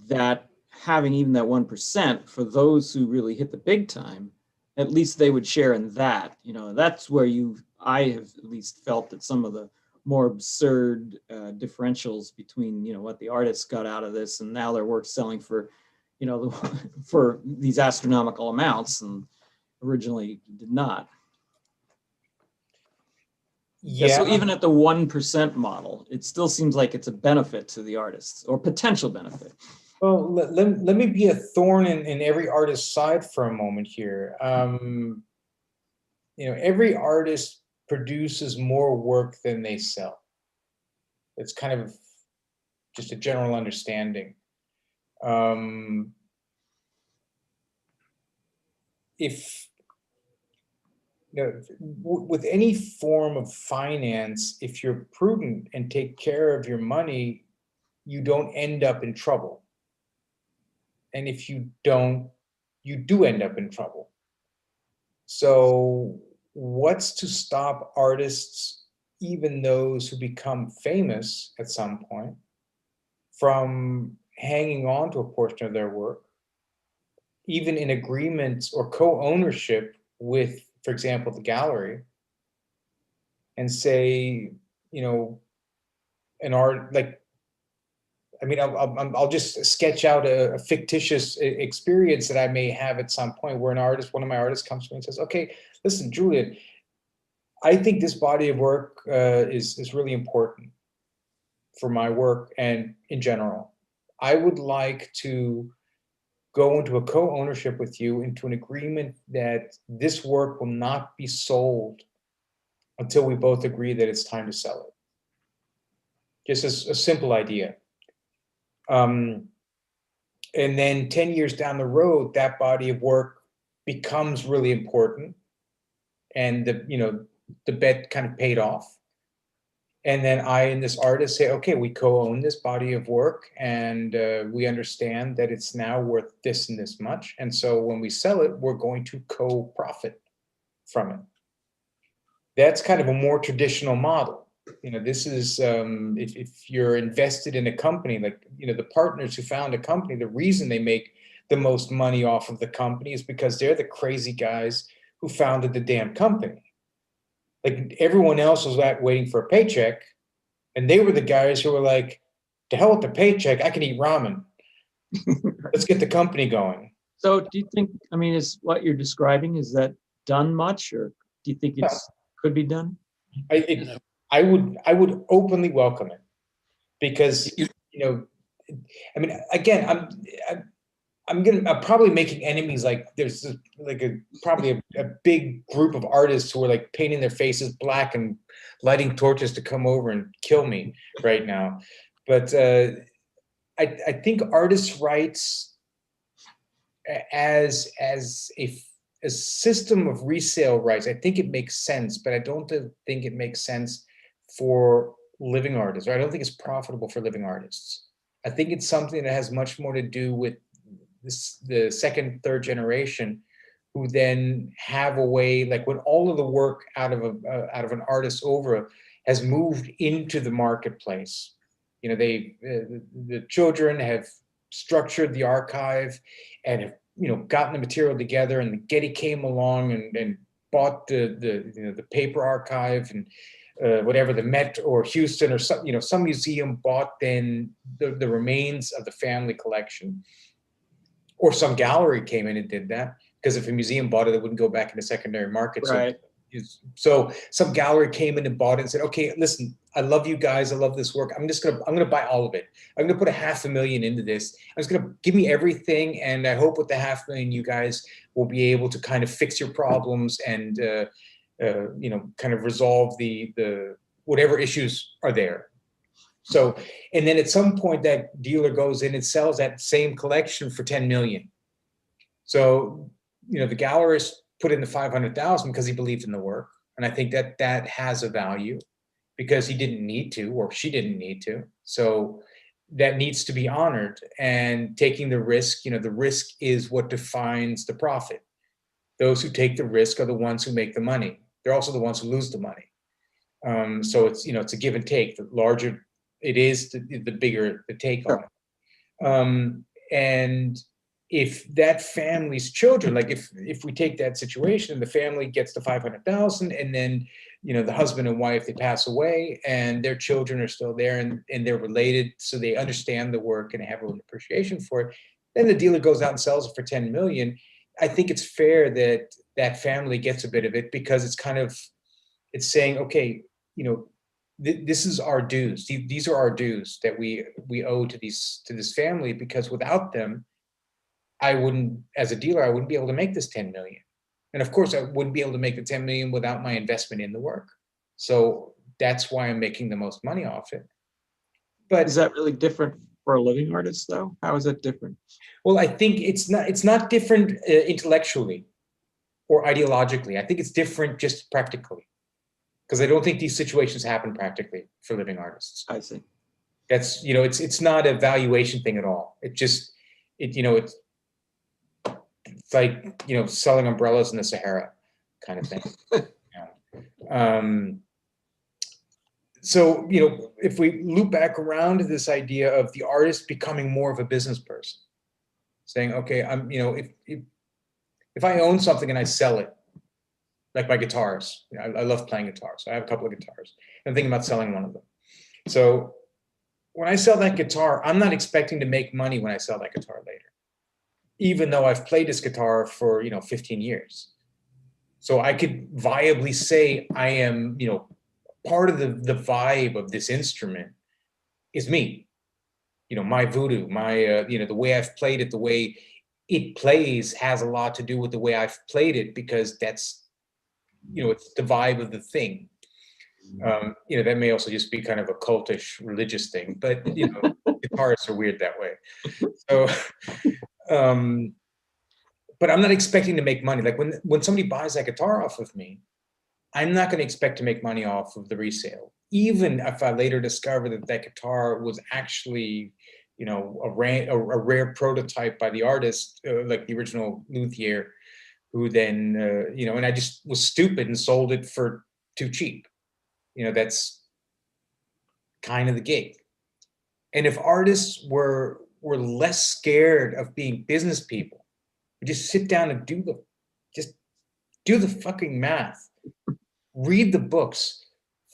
That having even that 1% for those who really hit the big time, at least they would share in that. You know, that's where I have at least felt that some of the more absurd differentials between, you know, what the artists got out of this and now their work's selling for, you know, for these astronomical amounts, and originally did not. Yeah. So even at the 1% model, it still seems like it's a benefit to the artists, or potential benefit. Well, let me be a thorn in every artist's side for a moment here. You know, every artist produces more work than they sell. It's kind of just a general understanding. If you know, with any form of finance, if you're prudent and take care of your money, you don't end up in trouble. And if you don't, you do end up in trouble. So what's to stop artists, even those who become famous at some point, from hanging on to a portion of their work, even in agreements or co-ownership with, for example, the gallery, and say, you know, an art, like, I mean, I'll just sketch out a fictitious experience that I may have at some point where one of my artists comes to me and says, okay, listen, Julian, I think this body of work is really important for my work and in general. I would like to go into a co-ownership with you, into an agreement that this work will not be sold until we both agree that it's time to sell it. Just a simple idea. And then 10 years down the road, that body of work becomes really important, and the bet kind of paid off. And then I and this artist say, okay, we co-own this body of work, and we understand that it's now worth this and this much. And so when we sell it, we're going to co-profit from it. That's kind of a more traditional model. This is, if you're invested in a company, like, the partners who found a company, the reason they make the most money off of the company is because they're the crazy guys who founded the damn company. Like, everyone else was waiting for a paycheck, and they were the guys who were like, to hell with the paycheck, I can eat ramen. Let's get the company going. So do you think, I mean, is what you're describing, is that done much, or do you think it's could be done? I would openly welcome it, because, I mean, again, I'm probably making enemies. Like, there's probably a big group of artists who are like painting their faces black and lighting torches to come over and kill me right now. But I think artists' rights as a system of resale rights, I think it makes sense, but I don't think it makes sense for living artists, or I don't think it's profitable for living artists. I think it's something that has much more to do with the second, third generation, who then have a way, like, when all of the work out of an artist's oeuvre has moved into the marketplace, the children have structured the archive and have gotten the material together, and the Getty came along and bought the paper archive, and whatever, the Met or Houston or some museum bought then the remains of the family collection. Or some gallery came in and did that, because if a museum bought it, it wouldn't go back into secondary market. Right. So some gallery came in and bought it and said, okay, listen, I love you guys. I love this work. I'm gonna buy all of it. I'm gonna put $500,000 into this. I'm just gonna give me everything. And I hope with the $500,000, you guys will be able to kind of fix your problems and, kind of resolve the whatever issues are there. So, and then at some point that dealer goes in and sells that same collection for 10 million. So, the gallerist put in the 500,000 because he believed in the work. And I think that has a value, because he didn't need to, or she didn't need to. So that needs to be honored, and taking the risk, the risk is what defines the profit. Those who take the risk are the ones who make the money. They're also the ones who lose the money. So it's, it's a give and take. The larger it is, the bigger the take on it. And if that family's children, like if we take that situation, the family gets the 500,000, and then, the husband and wife, they pass away, and their children are still there, and they're related, so they understand the work and have an appreciation for it. Then the dealer goes out and sells it for 10 million. I think it's fair that that family gets a bit of it, because it's saying, okay, this is our dues. These are our dues that we owe to this family, because without them, I wouldn't, as a dealer, I wouldn't be able to make this 10 million. And of course, I wouldn't be able to make the 10 million without my investment in the work. So that's why I'm making the most money off it. But is that really different for a living artist, though? How is that different? Well, I think it's not different intellectually or ideologically. I think it's different just practically, because I don't think these situations happen practically for living artists. I see. That's, it's not a valuation thing at all. It's like, selling umbrellas in the Sahara kind of thing. So, if we loop back around to this idea of the artist becoming more of a business person, saying, okay, if I own something and I sell it, like my guitars, I love playing guitars. So I have a couple of guitars. I'm thinking about selling one of them. So when I sell that guitar, I'm not expecting to make money when I sell that guitar later, even though I've played this guitar for, 15 years. So I could viably say I am, part of the vibe of this instrument is me. My voodoo, my, the way I've played it, the way it plays has a lot to do with the way I've played it, because that's, it's the vibe of the thing. That may also just be kind of a cultish religious thing, but, guitarists are weird that way. So, but I'm not expecting to make money. Like when somebody buys that guitar off of me, I'm not going to expect to make money off of the resale, even if I later discover that that guitar was actually, you know, a rare prototype by the artist, like the original luthier, who then, you know, and I just was stupid and sold it for too cheap. You know, that's kind of the gig. And if artists were less scared of being business people, just sit down and just do the fucking math, read the books,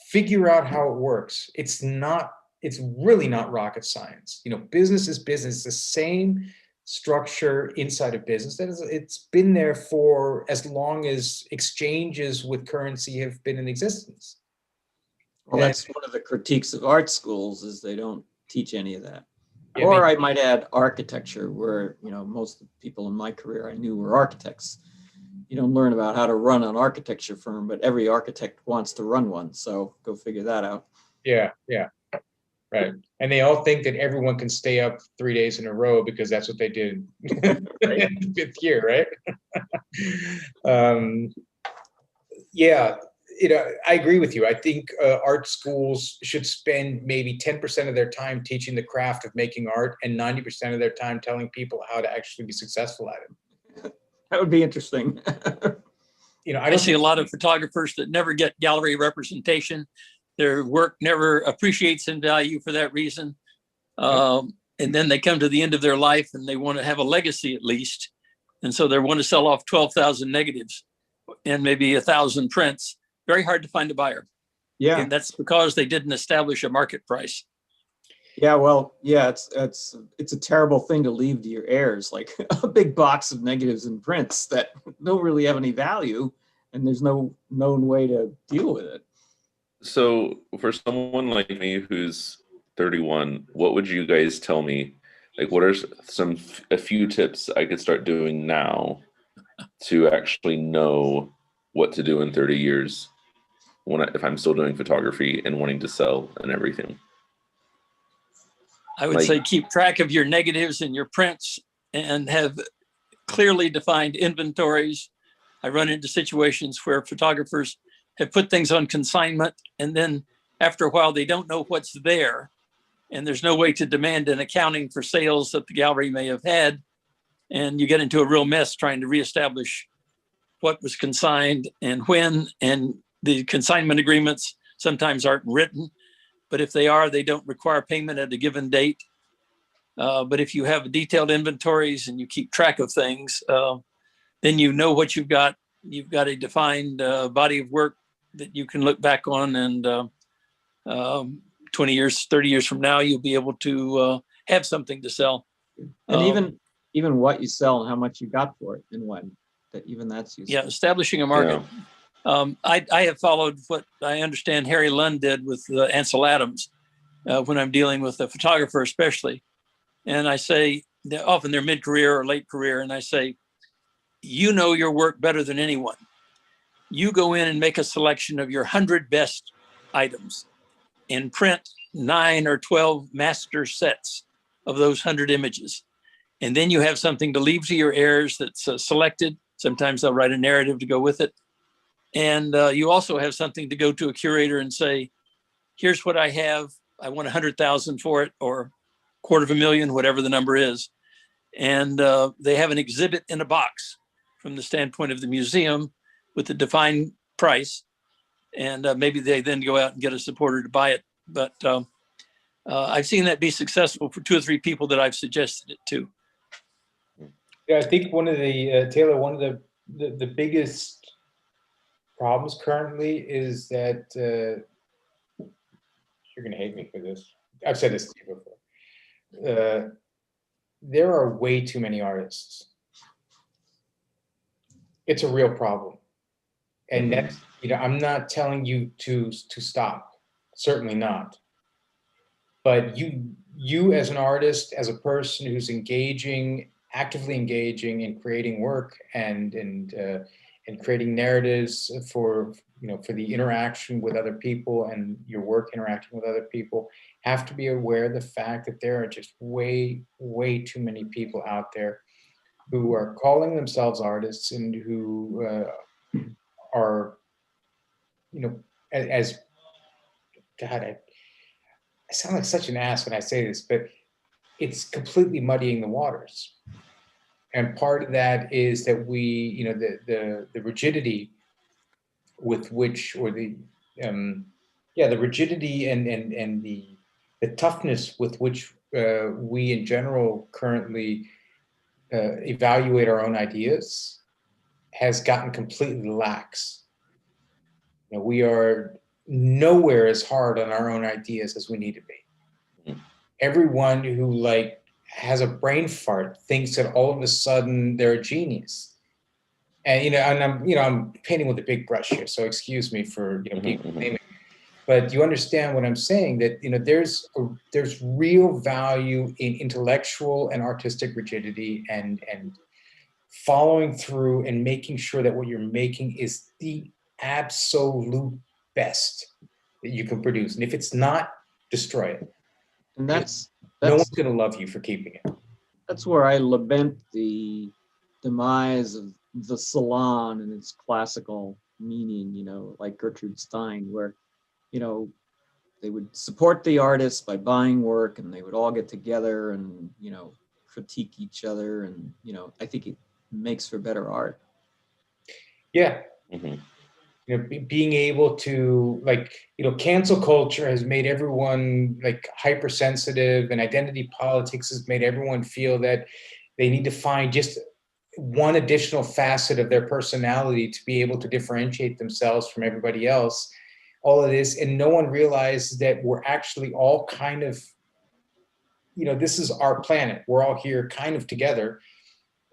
figure out how it works. It's really not rocket science. You know, business is business. It's the same structure inside of business. It's been there for as long as exchanges with currency have been in existence. Well, that's one of the critiques of art schools, is they don't teach any of that. Yeah, Or I might add architecture, where, you know, most of the people in my career I knew were architects. You don't learn about how to run an architecture firm, but every architect wants to run one. So go figure that out. Yeah, yeah, right. And they all think that everyone can stay up 3 days in a row because that's what they did in the fifth year, right? Yeah, you know, I agree with you. I think art schools should spend maybe 10% of their time teaching the craft of making art and 90% of their time telling people how to actually be successful at it. That would be interesting. You know, I see a lot of photographers that never get gallery representation. Their work never appreciates in value for that reason. And then they come to the end of their life and they want to have a legacy at least. And so they want to sell off 12,000 negatives and maybe 1,000 prints. Very hard to find a buyer. Yeah. And that's because they didn't establish a market price. Yeah, well, yeah, it's a terrible thing to leave to your heirs, like a big box of negatives and prints that don't really have any value, and there's no known way to deal with it. So for someone like me who's 31, what would you guys tell me? Like, what are a few tips I could start doing now to actually know what to do in 30 years if I'm still doing photography and wanting to sell and everything? I would say keep track of your negatives and your prints and have clearly defined inventories. I run into situations where photographers have put things on consignment, and then after a while they don't know what's there, and there's no way to demand an accounting for sales that the gallery may have had, and you get into a real mess trying to reestablish what was consigned and when. And the consignment agreements sometimes aren't written, but if they are, they don't require payment at a given date. But if you have detailed inventories and you keep track of things, then you know what you've got. You've got a defined body of work that you can look back on, and 20 years, 30 years from now, you'll be able to have something to sell. And even what you sell and how much you got for it and when, even that's useful. Yeah, establishing a market. Yeah. I have followed what I understand Harry Lund did with Ansel Adams when I'm dealing with a photographer especially. And I say, often they're mid-career or late career, and I say, you know your work better than anyone. You go in and make a selection of your 100 best items and print 9 or 12 master sets of those 100 images. And then you have something to leave to your heirs that's selected. Sometimes they'll write a narrative to go with it. And you also have something to go to a curator and say, here's what I have. I want 100,000 for it, or $250,000, whatever the number is. And they have an exhibit in a box from the standpoint of the museum with a defined price. And maybe they then go out and get a supporter to buy it. But I've seen that be successful for 2 or 3 people that I've suggested it to. Yeah, I think one of the, Taylor, one of the biggest problems currently is that, you're going to hate me for this. I've said this to you before. There are way too many artists. It's a real problem. And that's, you know, I'm not telling you to stop, certainly not. But you as an artist, as a person who's actively engaging in creating work and creating narratives for the interaction with other people and your work interacting with other people, have to be aware of the fact that there are just way too many people out there who are calling themselves artists and who are as God, I sound like such an ass when I say this, but it's completely muddying the waters. And part of that is that we, the rigidity with which, or the rigidity and the toughness with which we in general currently evaluate our own ideas has gotten completely lax. We are nowhere as hard on our own ideas as we need to be. Everyone who has a brain fart thinks that all of a sudden they're a genius. And I'm painting with a big brush here, so excuse me for being naming. But you understand what I'm saying, that there's real value in intellectual and artistic rigidity and following through and making sure that what you're making is the absolute best that you can produce. And if it's not, destroy it. And that's no one's going to love you for keeping it. That's where I lament the demise of the salon and its classical meaning, like Gertrude Stein, where, they would support the artist by buying work, and they would all get together and, critique each other. And, I think it makes for better art. Yeah. Being able to cancel culture has made everyone hypersensitive, and identity politics has made everyone feel that they need to find just one additional facet of their personality to be able to differentiate themselves from everybody else. All of this, and no one realizes that we're actually all kind of, this is our planet. We're all here kind of together,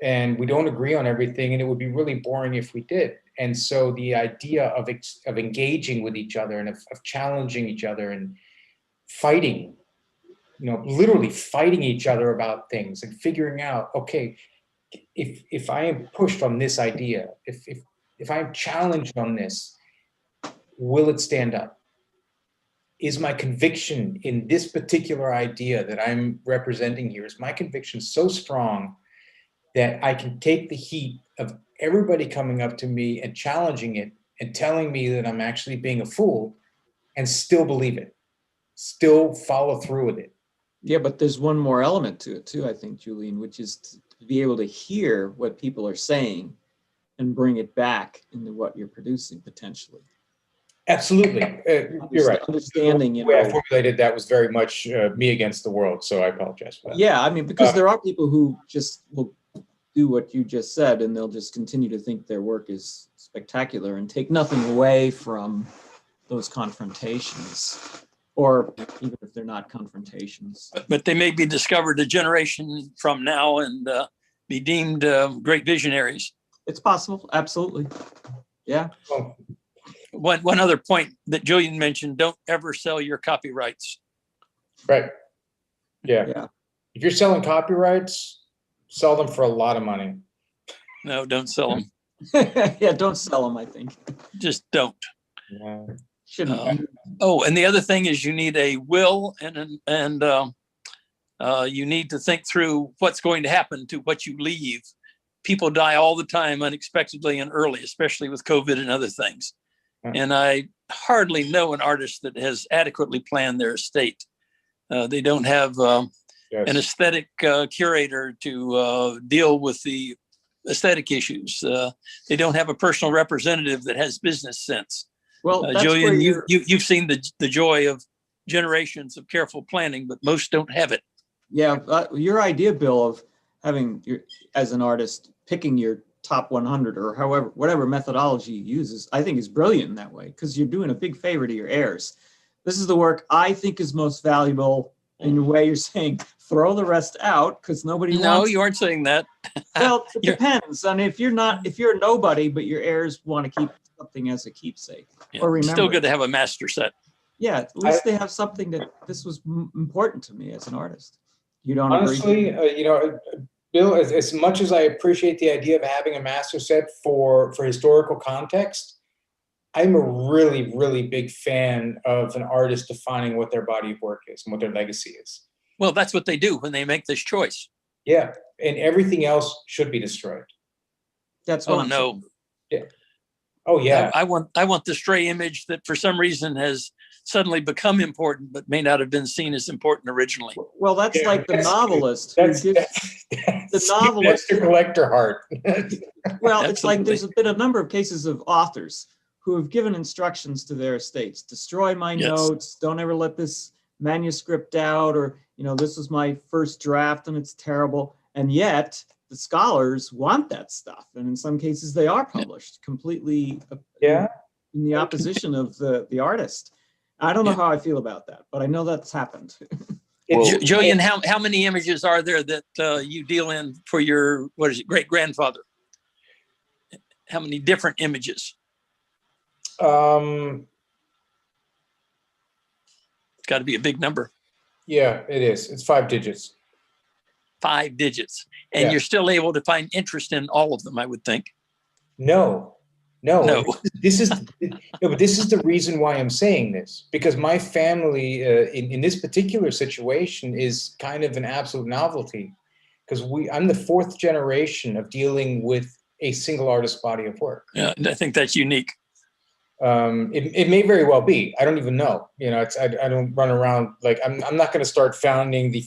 and we don't agree on everything, and it would be really boring if we did. And so the idea of engaging with each other and of challenging each other and fighting, literally fighting each other about things and figuring out, okay, if I am pushed on this idea, if I'm challenged on this, will it stand up? Is my conviction in this particular idea that I'm representing here, is my conviction so strong that I can take the heat of everybody coming up to me and challenging it and telling me that I'm actually being a fool, and still believe it, still follow through with it? Yeah, but there's one more element to it too, I think, Julian, which is to be able to hear what people are saying and bring it back into what you're producing potentially. Absolutely. You're right. Understanding, the way I formulated that was very much me against the world, so I apologize for that. Yeah, I mean, because there are people who just will do what you just said, and they'll just continue to think their work is spectacular and take nothing away from those confrontations, or even if they're not confrontations. But they may be discovered a generation from now and be deemed great visionaries. It's possible, absolutely. Yeah. Oh. One other point that Julian mentioned: don't ever sell your copyrights. Right. Yeah. If you're selling copyrights, sell them for a lot of money. No, don't sell them. Yeah, don't sell them, I think. Just don't. Yeah. Shouldn't. And the other thing is you need a will, and you need to think through what's going to happen to what you leave. People die all the time unexpectedly and early, especially with COVID and other things. And I hardly know an artist that has adequately planned their estate. They don't have an aesthetic curator to deal with the aesthetic issues. They don't have a personal representative that has business sense. Well, Julian, you've seen the joy of generations of careful planning, but most don't have it. Yeah, your idea, Bill, of having as an artist picking your top 100 or however, whatever methodology you use, I think is brilliant in that way, because you're doing a big favor to your heirs. This is the work I think is most valuable. In a way, you're saying throw the rest out because nobody wants. No, you aren't saying that. Well, it depends. I mean, if you're a nobody, but your heirs want to keep something as a keepsake, or remember. Still good to have a master set. Yeah, at least they have something that this was important to me as an artist. You don't honestly, agree? Bill, as much as I appreciate the idea of having a master set for historical context, I'm a really, really big fan of an artist defining what their body of work is and what their legacy is. Well, that's what they do when they make this choice. Yeah, and everything else should be destroyed. That's what I'm no. saying. Yeah. Oh yeah. I want the stray image that for some reason has suddenly become important, but may not have been seen as important originally. Well, that's Yeah, like the that's- novelist who gives that's novelist- the collector heart. well, it's like Absolutely. there's been a number of cases of authors who have given instructions to their estates: destroy my Yes. notes, don't ever let this manuscript out, or this was my first draft and it's terrible. And yet the scholars want that stuff, and in some cases they are published completely Yeah. in the opposition of the artist. I don't know Yeah. how I feel about that, but I know that's happened. Well, Julian, how many images are there that you deal in for your, what is it, great-grandfather? How many different images? Um, It's got to be a big number, yeah, it is. It's 5 digits. 5 digits. And Yeah. you're still able to find interest in all of them, I would think. No. No. This is no, but this is the reason why I'm saying this, because my family in this particular situation is kind of an absolute novelty, because I'm the 4th generation of dealing with a single artist body of work. Yeah, and I think that's unique. It may very well be. I don't even know. I don't run around like I'm not going to start founding the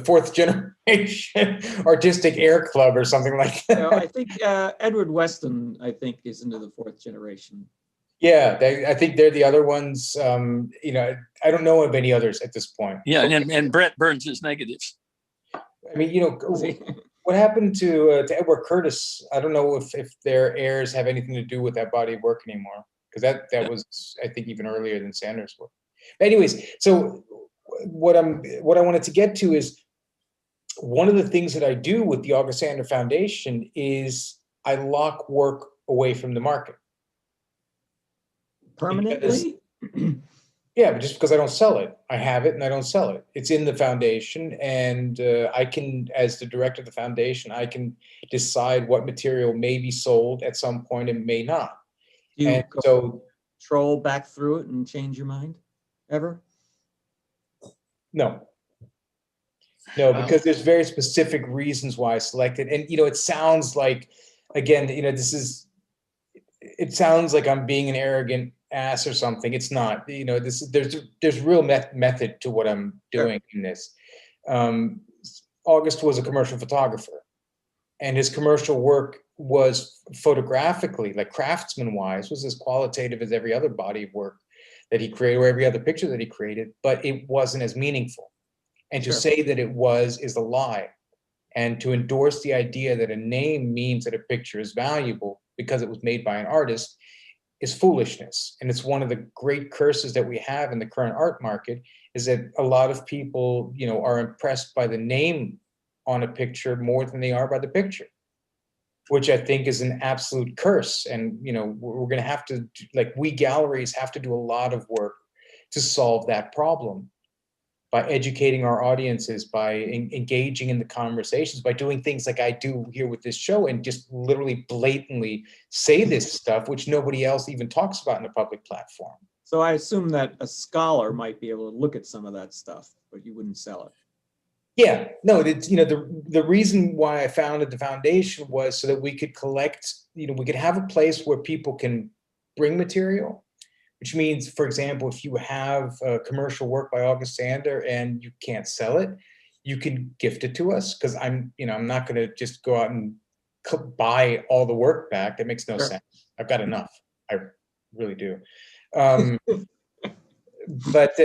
fourth generation artistic air club or something like that. I think Edward Weston, I think, is into the 4th generation. Yeah, I think they're the other ones. I don't know of any others at this point. Yeah, and Brett burns his negatives. I mean, what happened to Edward Curtis? I don't know if their heirs have anything to do with that body of work anymore, because that was, I think, even earlier than Sanders' work. But anyways, so what I wanted to get to is one of the things that I do with the August Sander Foundation is I lock work away from the market. Permanently? Yeah, but just because I don't sell it. I have it and I don't sell it. It's in the foundation, and I can, as the director of the foundation, I can decide what material may be sold at some point and may not. Do you And so, troll back through it and change your mind ever? no, Wow. because there's very specific reasons why I selected. And, it sounds like, again, it sounds like I'm being an arrogant ass or something. It's not. There's real method to what I'm doing in this. August was a commercial photographer, and his commercial work was photographically, like craftsman-wise, was as qualitative as every other body of work that he created, or every other picture that he created, but it wasn't as meaningful. And to say that it was is a lie. And to endorse the idea that a name means that a picture is valuable because it was made by an artist is foolishness. And it's one of the great curses that we have in the current art market, is that a lot of people, are impressed by the name on a picture more than they are by the picture, which I think is an absolute curse. And, we're going to have to, we galleries have to do a lot of work to solve that problem, by educating our audiences, by engaging in the conversations, by doing things like I do here with this show, and just literally blatantly say this stuff, which nobody else even talks about in a public platform. So I assume that a scholar might be able to look at some of that stuff, but you wouldn't sell it. Yeah, no, it's, the reason why I founded the foundation was so that we could collect, we could have a place where people can bring material, which means, for example, if you have commercial work by August Sander and you can't sell it, you can gift it to us, because I'm not going to just go out and buy all the work back. That makes no sense. I've got enough. I really do. But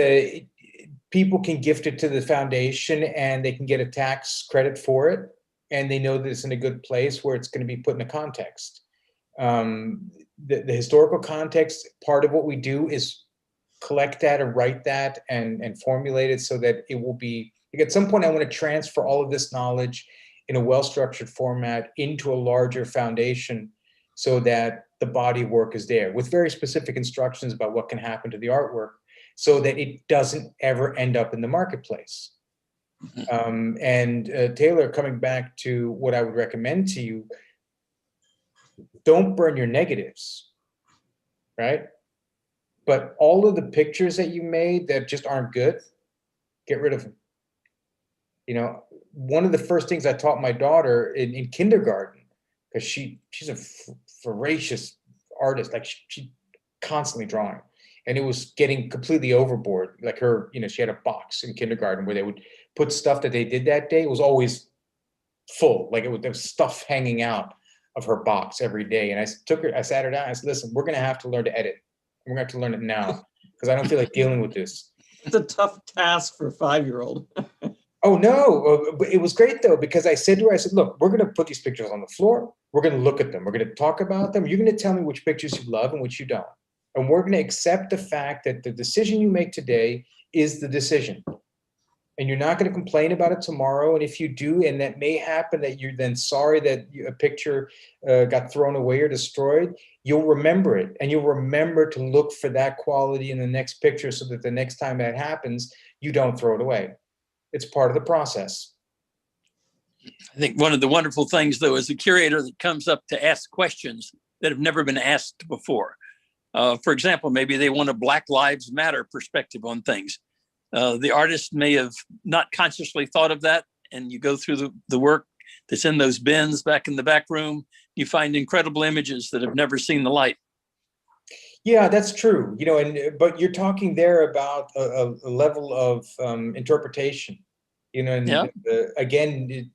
people can gift it to the foundation, and they can get a tax credit for it, and they know that it's in a good place where it's going to be put in a context. The historical context, part of what we do is collect that and write that and formulate it so that it will be, like, at some point I want to transfer all of this knowledge in a well-structured format into a larger foundation, so that the body of work is there with very specific instructions about what can happen to the artwork, so that it doesn't ever end up in the marketplace. Taylor, coming back to what I would recommend to you, don't burn your negatives, right? But all of the pictures that you made that just aren't good, get rid of them. One of the first things I taught my daughter in kindergarten, because she's a voracious artist, like she constantly drawing, and it was getting completely overboard. Like her, she had a box in kindergarten where they would put stuff that they did that day. It was always full, like there was stuff hanging out of her box every day. And I sat her down, I said, listen, we're gonna have to learn to edit. We're gonna have to learn it now, because I don't feel like dealing with this. It's a tough task for a 5-year-old. Oh no, but it was great though, because I said to her, I said, look, we're gonna put these pictures on the floor. We're gonna look at them. We're gonna talk about them. You're gonna tell me which pictures you love and which you don't. And we're gonna accept the fact that the decision you make today is the decision. And you're not going to complain about it tomorrow. And if you do, and that may happen, that you're then sorry that a picture got thrown away or destroyed, you'll remember it. And you'll remember to look for that quality in the next picture, so that the next time that happens, you don't throw it away. It's part of the process. I think one of the wonderful things, though, is a curator that comes up to ask questions that have never been asked before. For example, maybe they want a Black Lives Matter perspective on things. The artist may have not consciously thought of that, and you go through the work that's in those bins back in the back room, you find incredible images that have never seen the light. Yeah, that's true. But you're talking there about a level of interpretation. And Yeah. Again,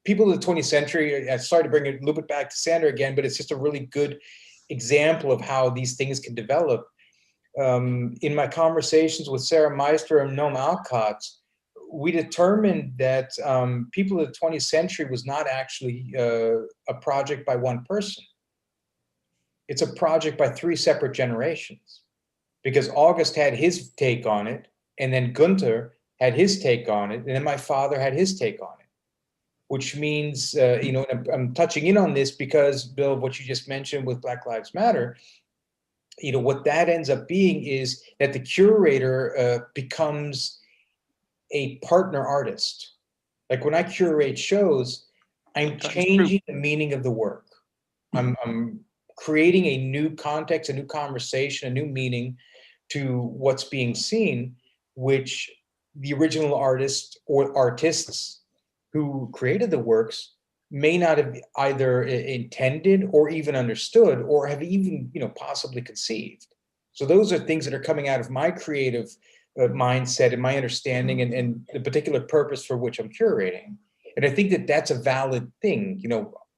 people of the 20th century. I'm sorry to bring it a little bit back to Sandra again, but it's just a really good example of how these things can develop. In my conversations with Sarah Meister and Noam Alcott, we determined that people of the 20th century was not actually a project by one person. It's a project by 3 separate generations, because August had his take on it, and then Gunther had his take on it, and then my father had his take on it, which means, I'm touching in on this because, Bill, what you just mentioned with Black Lives Matter, what that ends up being is that the curator becomes a partner artist. Like when I curate shows, I'm changing the meaning of the work. I'm creating a new context, a new conversation, a new meaning to what's being seen, which the original artist or artists who created the works may not have either intended or even understood, or have even, possibly conceived. So those are things that are coming out of my creative mindset and my understanding and the particular purpose for which I'm curating. And I think that that's a valid thing.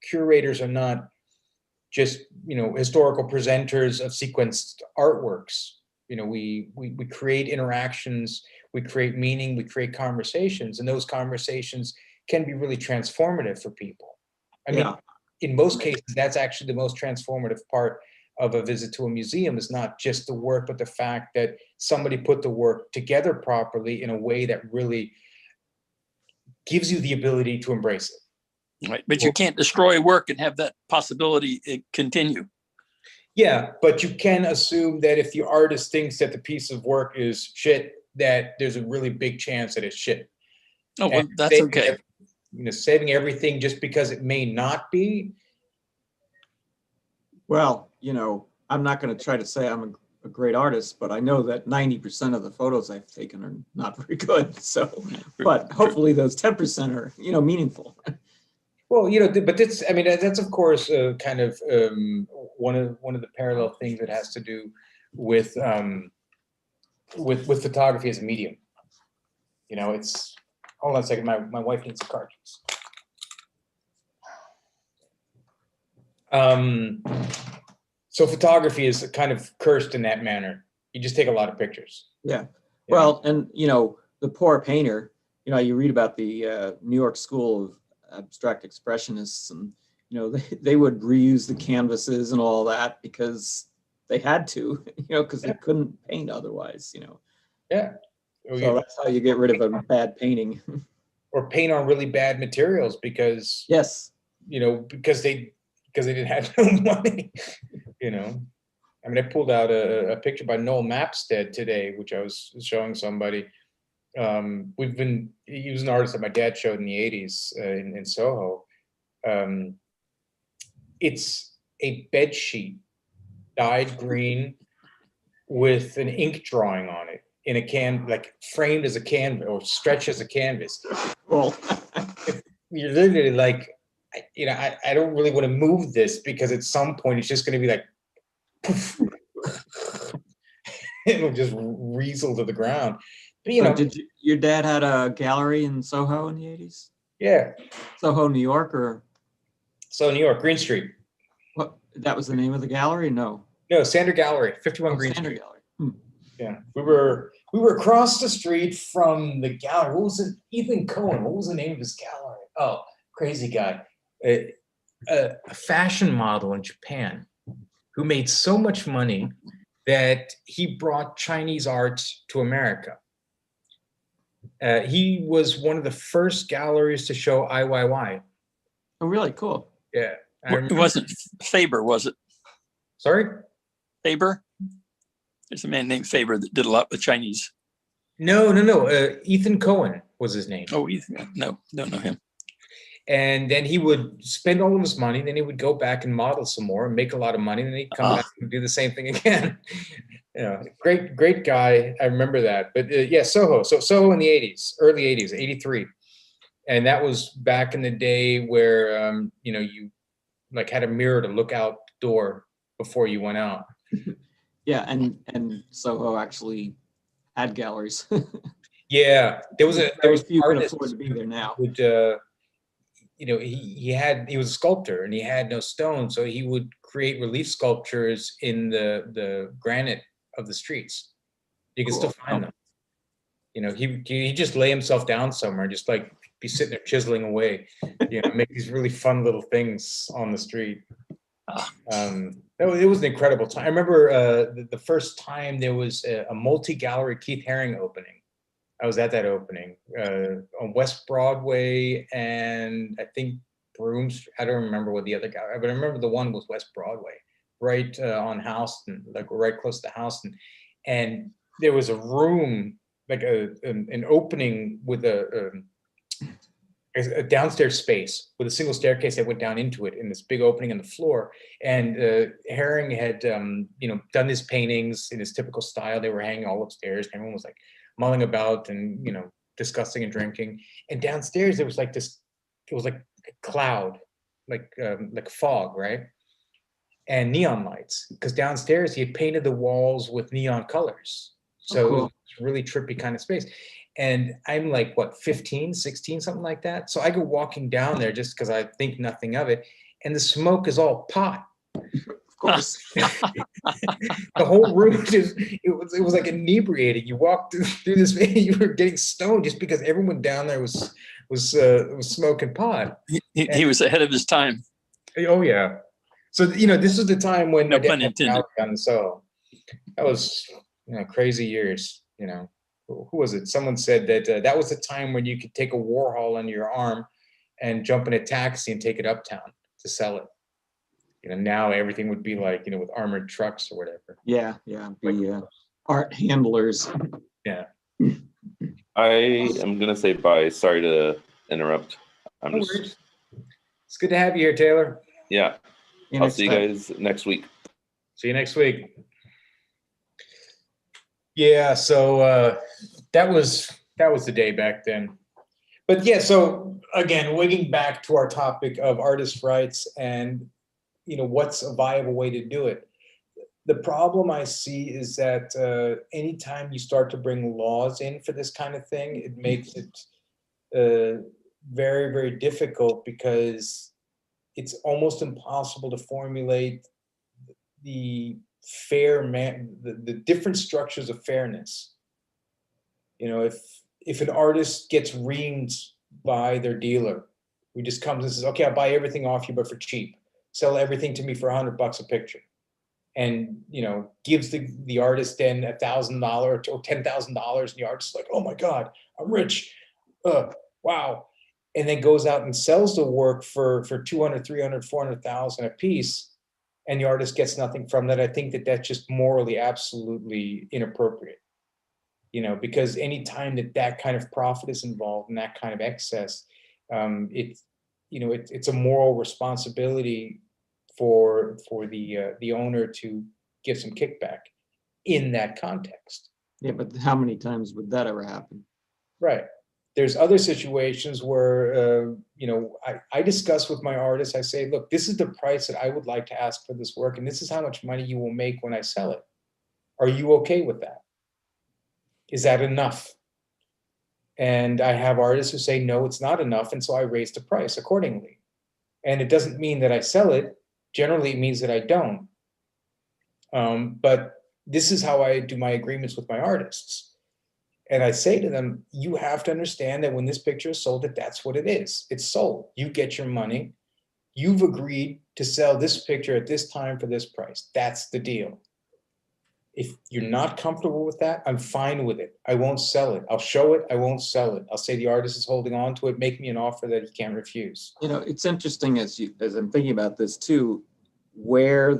Curators are not just, historical presenters of sequenced artworks. We create interactions, we create meaning, we create conversations, and those conversations can be really transformative for people. I mean, in most cases, that's actually the most transformative part of a visit to a museum, is not just the work, but the fact that somebody put the work together properly in a way that really gives you the ability to embrace it. Right, but you can't destroy work and have that possibility continue. Yeah, but you can assume that if the artist thinks that the piece of work is shit, that there's a really big chance that it's shit. Oh, well, that's okay. Saving everything just because it may not be. Well, I'm not going to try to say I'm a great artist, but I know that 90% of the photos I've taken are not very good. So, but hopefully those 10% are, meaningful. Well, but that's of course kind of one of the parallel things that has to do with photography as a medium. It's, hold on a second, my wife needs the cartridges. So photography is kind of cursed in that manner. You just take a lot of pictures. Yeah. Well, and the poor painter, you read about the New York School of Abstract Expressionists, and they would reuse the canvases and all that because they had to, because they couldn't paint otherwise, Yeah. So that's how you get rid of a bad painting. Or paint on really bad materials because, yes, because they didn't have no money, I pulled out a picture by Noel Mapstead today, which I was showing somebody. He was an artist that my dad showed in the 80s in Soho. It's a bed sheet, dyed green, with an ink drawing on it in a like framed as a canvas or stretched as a canvas. well, You're literally like, I don't really want to move this because at some point it's just going to be like It'll just weasel to the ground. But, you know, Your dad had a gallery in Soho in the 80s? yeah. Soho, New York, or So New York, Green Street. what? That was the name of the gallery? No. No, Sander Gallery, 51 Green Sander Street. Gallery. Yeah, we were across the street from the gallery. What was it? Ethan Cohen. What was the name of his gallery? Oh, crazy guy. A fashion model in Japan who made so much money that he brought Chinese art to America. He was one of the first galleries to show IYY. Oh, really? Cool. Yeah. It wasn't Faber, was it? Sorry? Faber? There's a man named Faber that did a lot with Chinese. No. Ethan Cohen was his name. Oh, no, don't know him. And then he would spend all of his money. Then he would go back and model some more and make a lot of money. And then he'd come back and do the same thing again. You know, great guy. I remember that. But yeah, Soho. So Soho in the 80s, early 80s, 83. And that was back in the day where, you know, you like had a mirror to look out the door before you went out. Yeah, and Soho actually had galleries. Yeah, there was few could artist afford to be there now. would, you know, he was a sculptor and he had no stone, so he would create relief sculptures in the granite of the streets. You can still find them. You know, he just lay himself down somewhere, just like be sitting there chiseling away. You know, make these really fun little things on the street. It was an incredible time. I remember the first time there was a multi-gallery Keith Haring opening. I was at that opening on West Broadway and I think Broome Street. I don't remember what the other gallery, but I remember the one was West Broadway, right on Houston, like right close to Houston. And there was a room, like an opening with a downstairs space with a single staircase that went down into it in this big opening in the floor. And Haring had, you know, done his paintings in his typical style. They were hanging all upstairs. Everyone was like mulling about and, you know, discussing and drinking. And downstairs there was like this, it was like a cloud, like fog, right? And neon lights, because downstairs he had painted the walls with neon colors. So cool. It was a really trippy kind of space. And I'm like, what, 15, 16, something like that. So I go walking down there just because I think nothing of it. And the smoke is all pot. Of course. The whole room just, it was like inebriating. You walked through this, you were getting stoned just because everyone down there was smoking pot. He was ahead of his time. Oh, yeah. So, you know, this was the time when no pun intended. On the Soho. That was, you know, crazy years, you know. Who was it? Someone said that that was the time when you could take a Warhol under your arm and jump in a taxi and take it uptown to sell it. You know, now everything would be like, you know, with armored trucks or whatever. Yeah, be art handlers. Yeah. I am gonna say bye. Sorry to interrupt. It's good to have you here, Taylor. Yeah. I'll see you guys next week. See you next week. Yeah, so that was the day back then. But yeah, so again, wigging back to our topic of artist rights and, you know, what's a viable way to do it. The problem I see is that anytime you start to bring laws in for this kind of thing, it makes it very, very difficult because it's almost impossible to formulate the the different structures of fairness. You know, if an artist gets reamed by their dealer, who just comes and says, okay, I'll buy everything off you, but for cheap, sell everything to me for $100 a picture, and, you know, gives the artist then $1,000 or $10,000, and the artist's like, oh my God, I'm rich, wow. And then goes out and sells the work for 200, 300, 400,000 a piece, and the artist gets nothing from that. I think that that's just morally absolutely inappropriate, you know, because any time that kind of profit is involved and that kind of excess, it's a moral responsibility for the owner to give some kickback in that context. Yeah, but how many times would that ever happen? Right. There's other situations where, you know, I discuss with my artists, I say, look, this is the price that I would like to ask for this work, and this is how much money you will make when I sell it. Are you okay with that? Is that enough? And I have artists who say, no, it's not enough, and so I raise the price accordingly. And it doesn't mean that I sell it. Generally, it means that I don't. But this is how I do my agreements with my artists. And I say to them, you have to understand that when this picture is sold, that that's what it is. It's sold. You get your money. You've agreed to sell this picture at this time for this price. That's the deal. If you're not comfortable with that, I'm fine with it. I won't sell it. I'll show it. I won't sell it. I'll say the artist is holding on to it. Make me an offer that he can't refuse. You know, it's interesting as I'm thinking about this too, where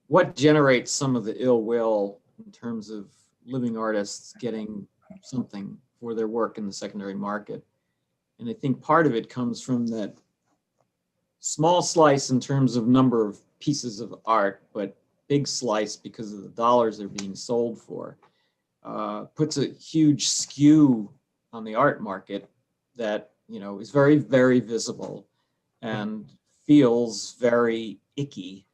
what generates some of the ill will in terms of living artists getting something for their work in the secondary market. And I think part of it comes from that small slice in terms of number of pieces of art, but big slice because of the dollars they're being sold for, puts a huge skew on the art market that, you know, is very, very visible and feels very icky,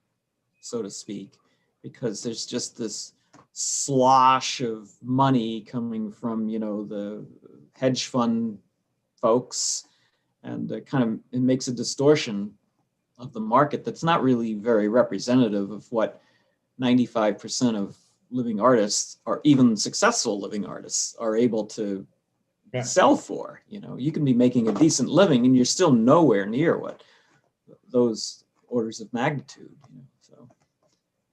so to speak, because there's just this slosh of money coming from, you know, the hedge fund folks, and it makes a distortion of the market that's not really very representative of what 95% of living artists, or even successful living artists, are able to sell for. You know, you can be making a decent living and you're still nowhere near what those orders of magnitude, you know, so,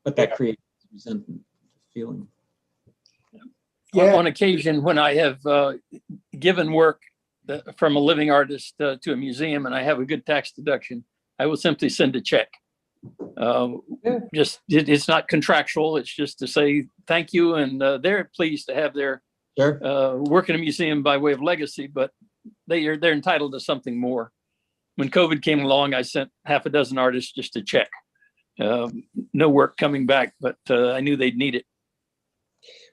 but that creates resentment feeling. Yeah. On occasion, when I have given work from a living artist to a museum and I have a good tax deduction, I will simply send a check. It's not contractual. It's just to say thank you, and they're pleased to have their work in a museum by way of legacy, but they're entitled to something more. When COVID came along, I sent half a dozen artists just a check. No work coming back, but I knew they'd need it.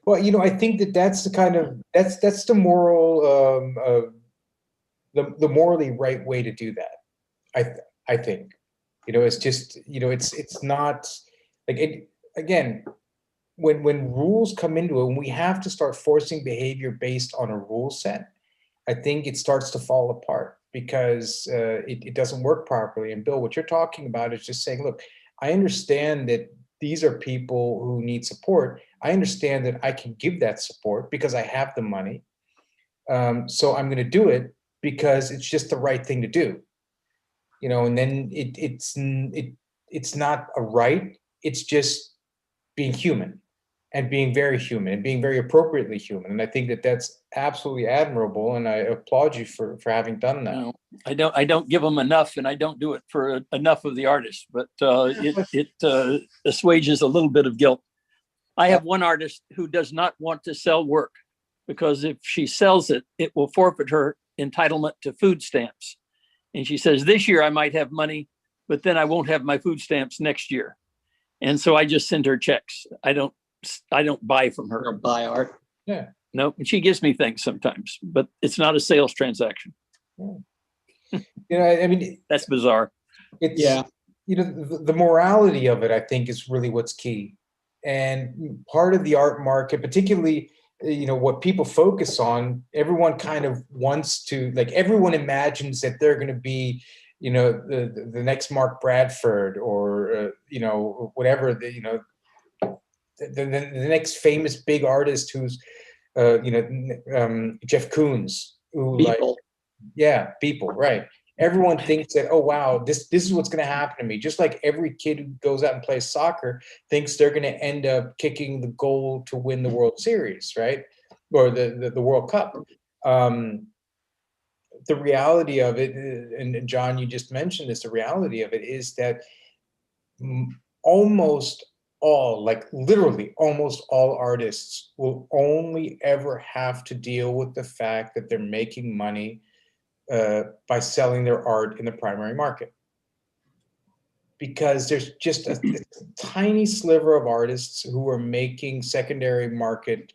Well, you know, I think that's the kind of that's the moral the morally right way to do that. I think, you know, it's just, you know, it's not like it again. When rules come into it, when we have to start forcing behavior based on a rule set, I think it starts to fall apart because it doesn't work properly. And Bill, what you're talking about is just saying, look, I understand that these are people who need support. I understand that I can give that support because I have the money. So I'm going to do it because it's just the right thing to do. You know, and then it's not a right. It's just being human and being very human and being very appropriately human. And I think that that's absolutely admirable. And I applaud you for having done that. No, I don't give them enough, and I don't do it for enough of the artists, but it assuages a little bit of guilt. I have one artist who does not want to sell work because if she sells it, it will forfeit her entitlement to food stamps. And she says, this year I might have money, but then I won't have my food stamps next year. And so I just send her checks. I don't buy from her. Or buy art. Yeah. No, and she gives me things sometimes, but it's not a sales transaction. Yeah. You know, I mean, that's bizarre. It's, you know, the morality of it, I think, is really what's key. And part of the art market, particularly, you know, what people focus on, everyone kind of wants to, like, everyone imagines that they're going to be, you know, the next Mark Bradford or, you know, whatever, you know, the next famous big artist who's, you know, Jeff Koons, who People. like, yeah, people, right. Everyone thinks that, oh, wow, this is what's going to happen to me. Just like every kid who goes out and plays soccer thinks they're going to end up kicking the goal to win the World Series, right? Or the World Cup. The reality of it, and John, you just mentioned this, the reality of it is that almost all, like literally almost all artists will only ever have to deal with the fact that they're making money by selling their art in the primary market. Because there's just a tiny sliver of artists who are making secondary market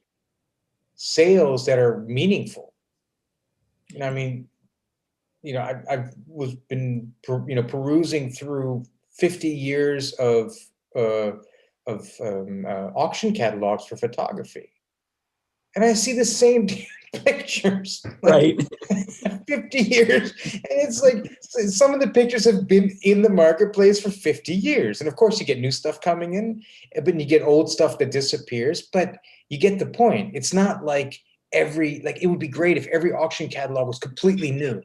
sales that are meaningful. I mean, I've been perusing through 50 years of auction catalogs for photography, and I see the same pictures, like, Right. 50 years, and it's like some of the pictures have been in the marketplace for 50 years, and of course you get new stuff coming in, but you get old stuff that disappears. But you get the point. It's not like it would be great if every auction catalog was completely new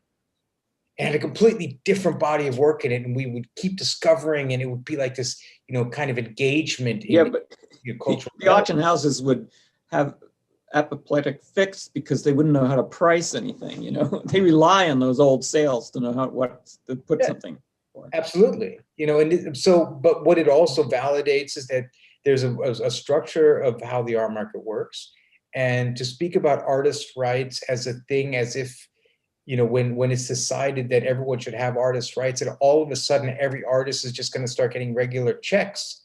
and had a completely different body of work in it, and we would keep discovering, and it would be like this, kind of engagement in Yeah, but cultural. the auction houses would have apoplectic fix because they wouldn't know how to price anything. They rely on those old sales to know what to put something for. Absolutely. And so, but what it also validates is that there's a structure of how the art market works, and to speak about artist rights as a thing, as if, when it's decided that everyone should have artist rights, and all of a sudden every artist is just going to start getting regular checks,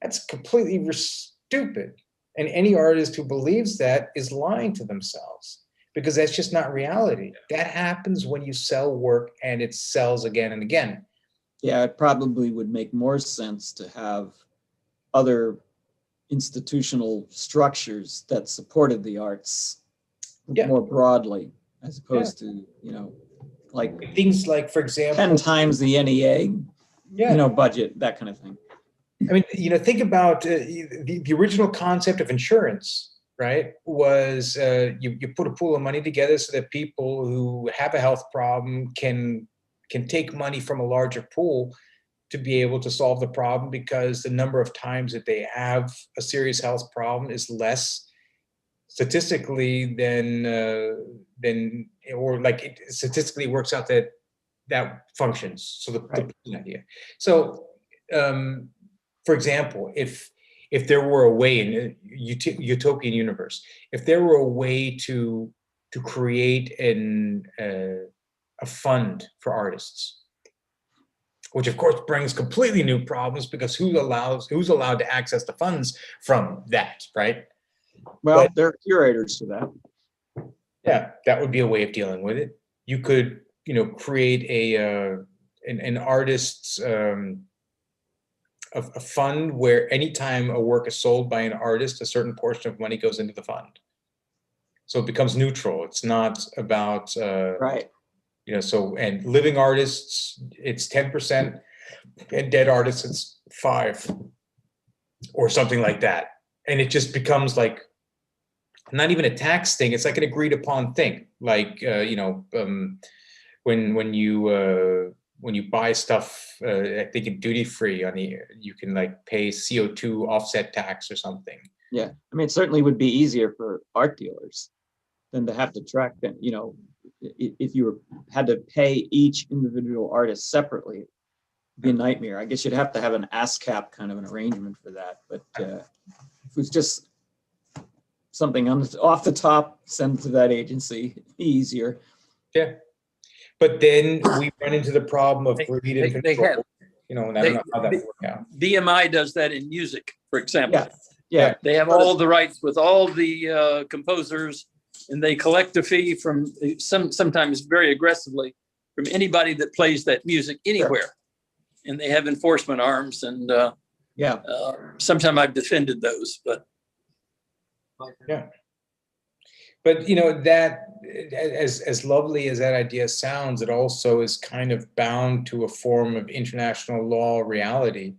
that's completely stupid. And any artist who believes that is lying to themselves, because that's just not reality. That happens when you sell work and it sells again and again. Yeah, it probably would make more sense to have other institutional structures that supported the arts more broadly, as opposed to, like things like, for example, 10 times the NEA, budget, that kind of thing. I mean, think about the original concept of insurance, right? Was you put a pool of money together so that people who have a health problem can take money from a larger pool to be able to solve the problem, because the number of times that they have a serious health problem is less statistically than or like it statistically works out that functions. So the idea. So for example, if there were a way in a utopian universe, if there were a way to create a fund for artists, which of course brings completely new problems, because who's allowed to access the funds from that, right? Well, there are curators to that. Yeah, that would be a way of dealing with it. You could, create an artist's a fund where anytime a work is sold by an artist, a certain portion of money goes into the fund. So it becomes neutral. It's not about right. So, and living artists, it's 10%, and dead artists, it's 5%, or something like that. And it just becomes like not even a tax thing. It's like an agreed upon thing. Like when you buy stuff, I think in duty free you can like pay CO2 offset tax or something. Yeah, I mean, it certainly would be easier for art dealers than to have to track them. If you had to pay each individual artist separately, it'd be a nightmare. I guess you'd have to have an ASCAP kind of an arrangement for that. But if it was just something off the top, send to that agency, it'd be easier. Yeah. But then we run into the problem of greed and control. And I don't know how that would work out. BMI does that in music, for example. Yeah. They have all the rights with all the composers, and they collect a fee from sometimes very aggressively from anybody that plays that music anywhere. Sure. And they have enforcement arms, and sometimes I've defended those, but yeah. But that, as lovely as that idea sounds, it also is kind of bound to a form of international law reality,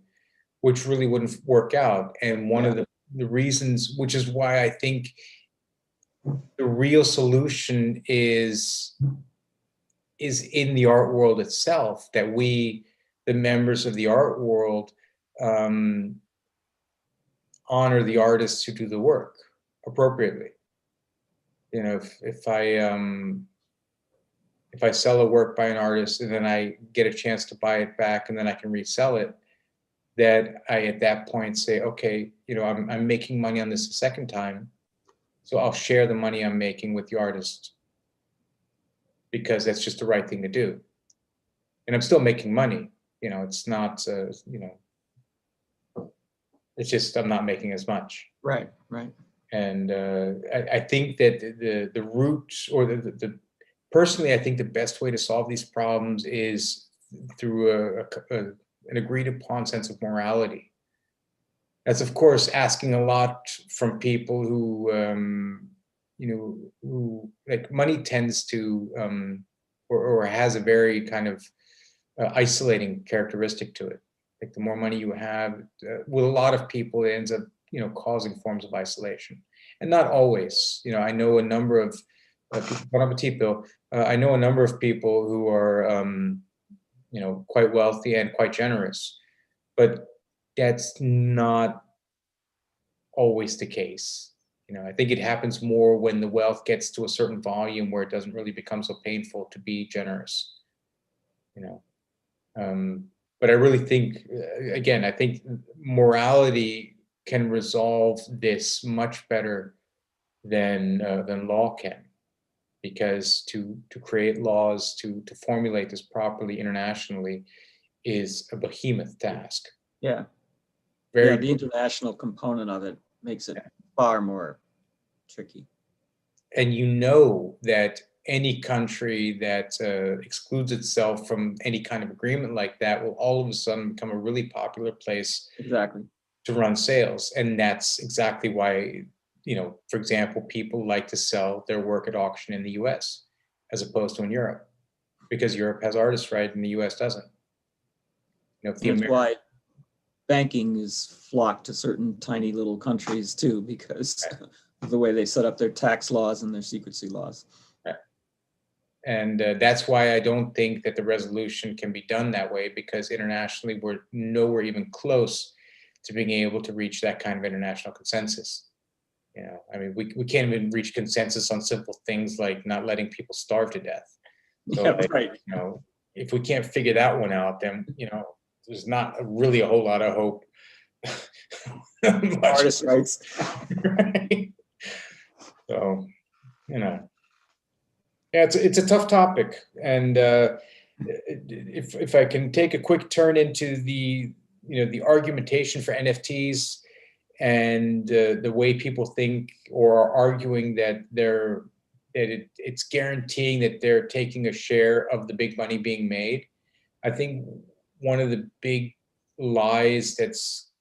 which really wouldn't work out. And one of the reasons, which is why I think the real solution is in the art world itself, that we, the members of the art world, honor the artists who do the work appropriately. If I sell a work by an artist and then I get a chance to buy it back and then I can resell it, that I at that point say, okay, I'm making money on this a second time, so I'll share the money I'm making with the artist, because that's just the right thing to do. And I'm still making money. It's not, it's just I'm not making as much. Right. And I think that the root, or personally, I think the best way to solve these problems is through an agreed upon sense of morality. That's of course asking a lot from people who, who like money tends to, or has a very kind of isolating characteristic to it. Like the more money you have, with a lot of people, it ends up, causing forms of isolation. And not always. I know a number of Bon appetit, Bill. I know a number of people who are, quite wealthy and quite generous, but that's not always the case. I think it happens more when the wealth gets to a certain volume where it doesn't really become so painful to be generous. But I really think, again, I think morality can resolve this much better than law can, because to create laws, to formulate this properly internationally is a behemoth task. Yeah. Very. Yeah, the international component of it makes it far more tricky. And that any country that excludes itself from any kind of agreement like that will all of a sudden become a really popular place Exactly. to run sales. And that's exactly why, for example, people like to sell their work at auction in the US as opposed to in Europe, because Europe has artists' right and the US doesn't. That's why banking is flocked to certain tiny little countries too, because of the way they set up their tax laws and their secrecy laws. And that's why I don't think that the resolution can be done that way, because internationally we're nowhere even close to being able to reach that kind of international consensus. I mean, we can't even reach consensus on simple things like not letting people starve to death. So, Yeah, right. If we can't figure that one out, then, there's not really a whole lot of hope. Artist rights. Right? So, yeah, it's a tough topic, and if I can take a quick turn into the the argumentation for NFTs and the way people think or are arguing that it's guaranteeing that they're taking a share of the big money being made. I think one of the big lies that's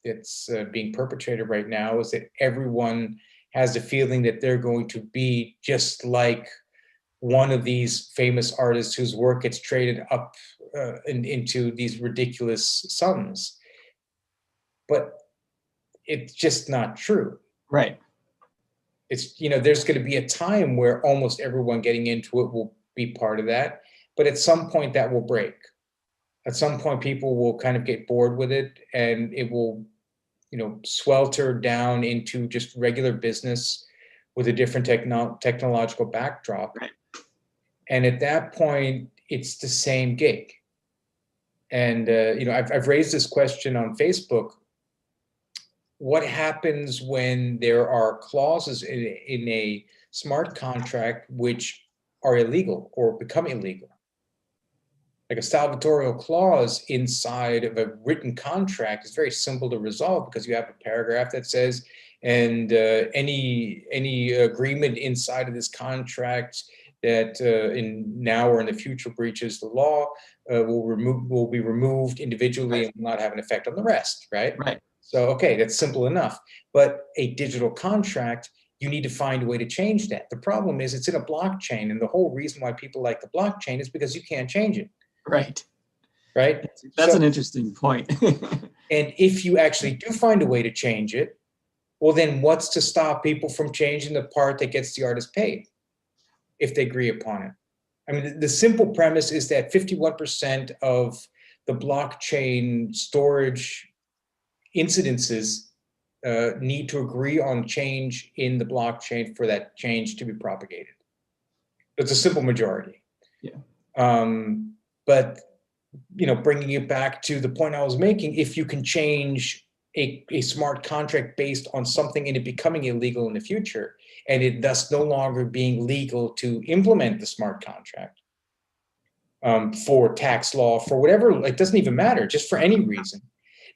being perpetrated right now is that everyone has the feeling that they're going to be just like one of these famous artists whose work gets traded up into these ridiculous sums. But it's just not true. Right. It's, there's going to be a time where almost everyone getting into it will be part of that. But at some point that will break. At some point people will kind of get bored with it, and it will, swelter down into just regular business with a different technological backdrop. Right. And at that point, it's the same gig. And, I've raised this question on Facebook. What happens when there are clauses in a smart contract which are illegal or become illegal? Like a salvatorial clause inside of a written contract is very simple to resolve, because you have a paragraph that says, and any agreement inside of this contract that in now or in the future breaches the law will be removed individually and will not have an effect on the rest, right? Right. So, okay, that's simple enough. But a digital contract, you need to find a way to change that. The problem is it's in a blockchain, and the whole reason why people like the blockchain is because you can't change it. Right. Right? That's an interesting point. And if you actually do find a way to change it, well, then what's to stop people from changing the part that gets the artist paid if they agree upon it? I mean, the simple premise is that 51% of the blockchain storage incidences need to agree on change in the blockchain for that change to be propagated. It's a simple majority. Yeah. But bringing it back to the point I was making, if you can change a smart contract based on something and it becoming illegal in the future, and it thus no longer being legal to implement the smart contract for tax law, for whatever, it doesn't even matter, just for any reason,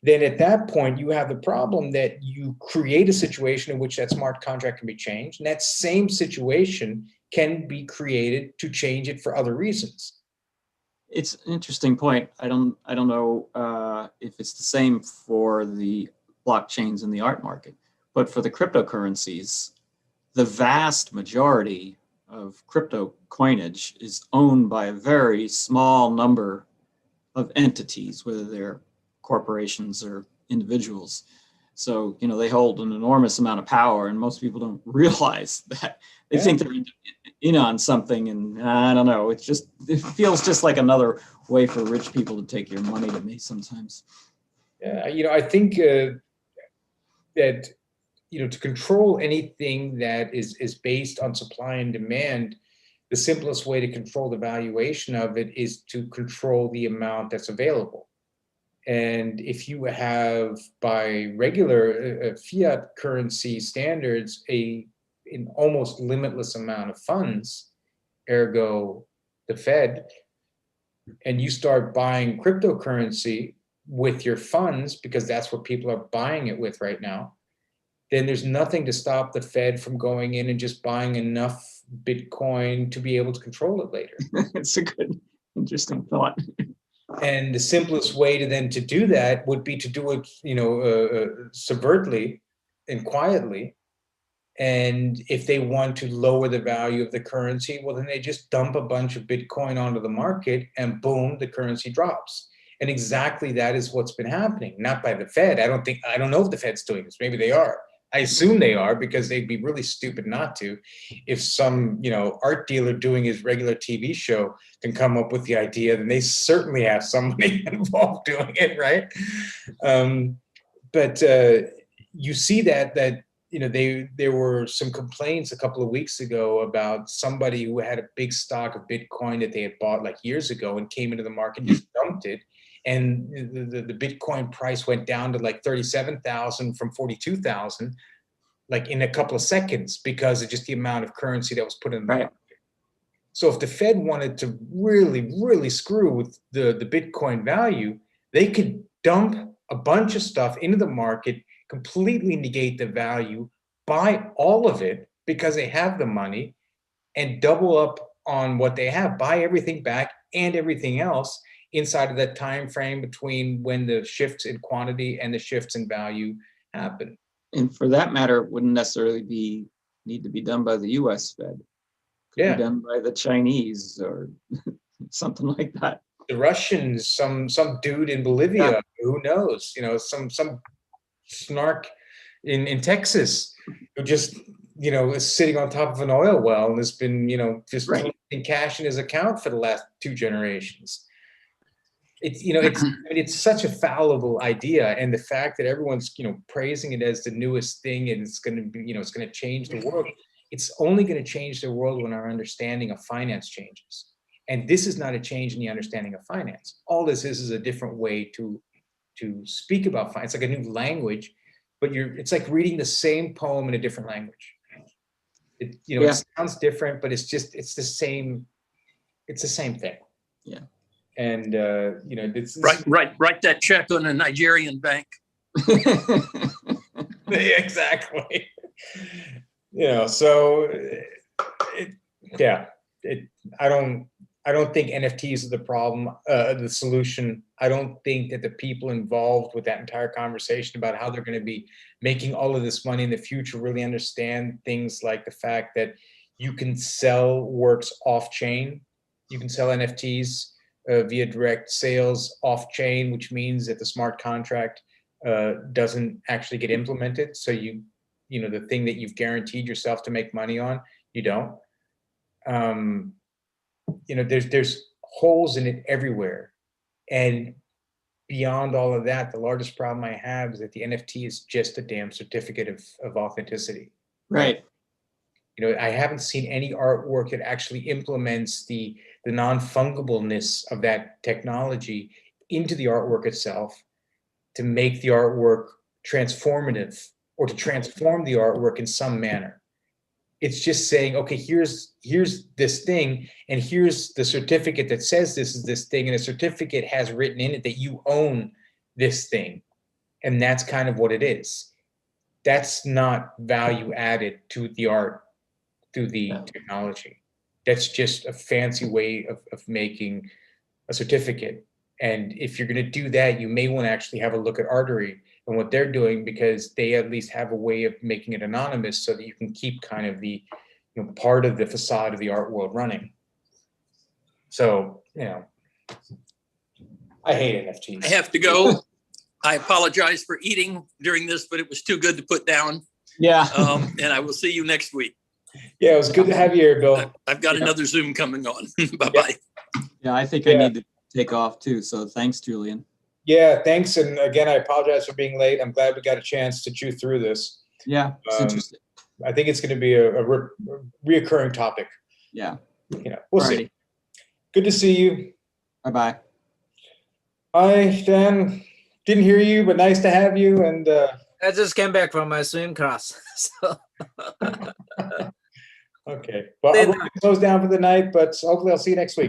then at that point you have the problem that you create a situation in which that smart contract can be changed. And that same situation can be created to change it for other reasons. It's an interesting point. I don't know if it's the same for the blockchains in the art market, but for the cryptocurrencies, the vast majority of crypto coinage is owned by a very small number of entities, whether they're corporations or individuals. So, they hold an enormous amount of power, and most people don't realize that. They think they're in on something, and I don't know. It feels just like another way for rich people to take your money to me sometimes. Yeah, I think that, to control anything that is based on supply and demand, the simplest way to control the valuation of it is to control the amount that's available. And if you have, by regular fiat currency standards, an almost limitless amount of funds, ergo the Fed, and you start buying cryptocurrency with your funds, because that's what people are buying it with right now, then there's nothing to stop the Fed from going in and just buying enough Bitcoin to be able to control it later. It's a good, interesting thought. And the simplest way to do that would be to do it, subvertly and quietly. And if they want to lower the value of the currency, well, then they just dump a bunch of Bitcoin onto the market, and boom, the currency drops. And exactly that is what's been happening. Not by the Fed. I don't know if the Fed's doing this. Maybe they are. I assume they are, because they'd be really stupid not to. If some, art dealer doing his regular TV show can come up with the idea, then they certainly have somebody involved doing it, right? But you see that there were some complaints a couple of weeks ago about somebody who had a big stock of Bitcoin that they had bought like years ago and came into the market and just dumped it. And the Bitcoin price went down to like 37,000 from 42,000, like in a couple of seconds, because of just the amount of currency that was put in the market. So if the Fed wanted to really, really screw with the Bitcoin value, they could dump a bunch of stuff into the market, completely negate the value, buy all of it because they have the money, and double up on what they have, buy everything back and everything else inside of that time frame between when the shifts in quantity and the shifts in value happen. And for that matter, it wouldn't necessarily need to be done by the US Fed. Could be done by the Chinese or something like that. The Russians, some dude in Bolivia, who knows, some snark in Texas who just, is sitting on top of an oil well and has been, just collecting cash in his account for the last 2 generations. It's such a fallible idea, and the fact that everyone's praising it as the newest thing, and it's going to be it's going to change the world. It's only going to change the world when our understanding of finance changes, and this is not a change in the understanding of finance. All this is a different way to speak about finance. It's like a new language, but it's like reading the same poem in a different language. It sounds different, but it's the same. It's the same thing. Yeah. And write that check on a Nigerian bank. Exactly. So I don't think NFTs are the problem, the solution. I don't think that the people involved with that entire conversation about how they're going to be making all of this money in the future really understand things like the fact that you can sell works off chain. You can sell NFTs via direct sales off chain, which means that the smart contract doesn't actually get implemented. So the thing that you've guaranteed yourself to make money on, you don't. There's holes in it everywhere. And beyond all of that, the largest problem I have is that the NFT is just a damn certificate of authenticity. Right. I haven't seen any artwork that actually implements the non-fungibleness of that technology into the artwork itself to make the artwork transformative or to transform the artwork in some manner. It's just saying, okay, here's this thing, and here's the certificate that says this is this thing, and the certificate has written in it that you own this thing. And that's kind of what it is. That's not value added to the art. through the technology. That's just a fancy way of making a certificate. And if you're going to do that, you may want to actually have a look at Artery and what they're doing, because they at least have a way of making it anonymous so that you can keep kind of the, part of the facade of the art world running. So, I hate NFTs. I have to go. I apologize for eating during this, but it was too good to put down. Yeah. And I will see you next week. Yeah, it was good to have you here, Bill. I've got another Zoom coming on. Bye-bye. Yeah, I think I need to take off too. So thanks, Julian. Yeah, thanks. And again, I apologize for being late. I'm glad we got a chance to chew through this. Yeah, it's interesting. I think it's going to be a reoccurring topic. Yeah. We'll see. Good to see you. Bye-bye. Hi, Dan. Didn't hear you, but nice to have you. And I just came back from my swim class. So. Okay. Well, I'm going to close down for the night, but hopefully I'll see you next week.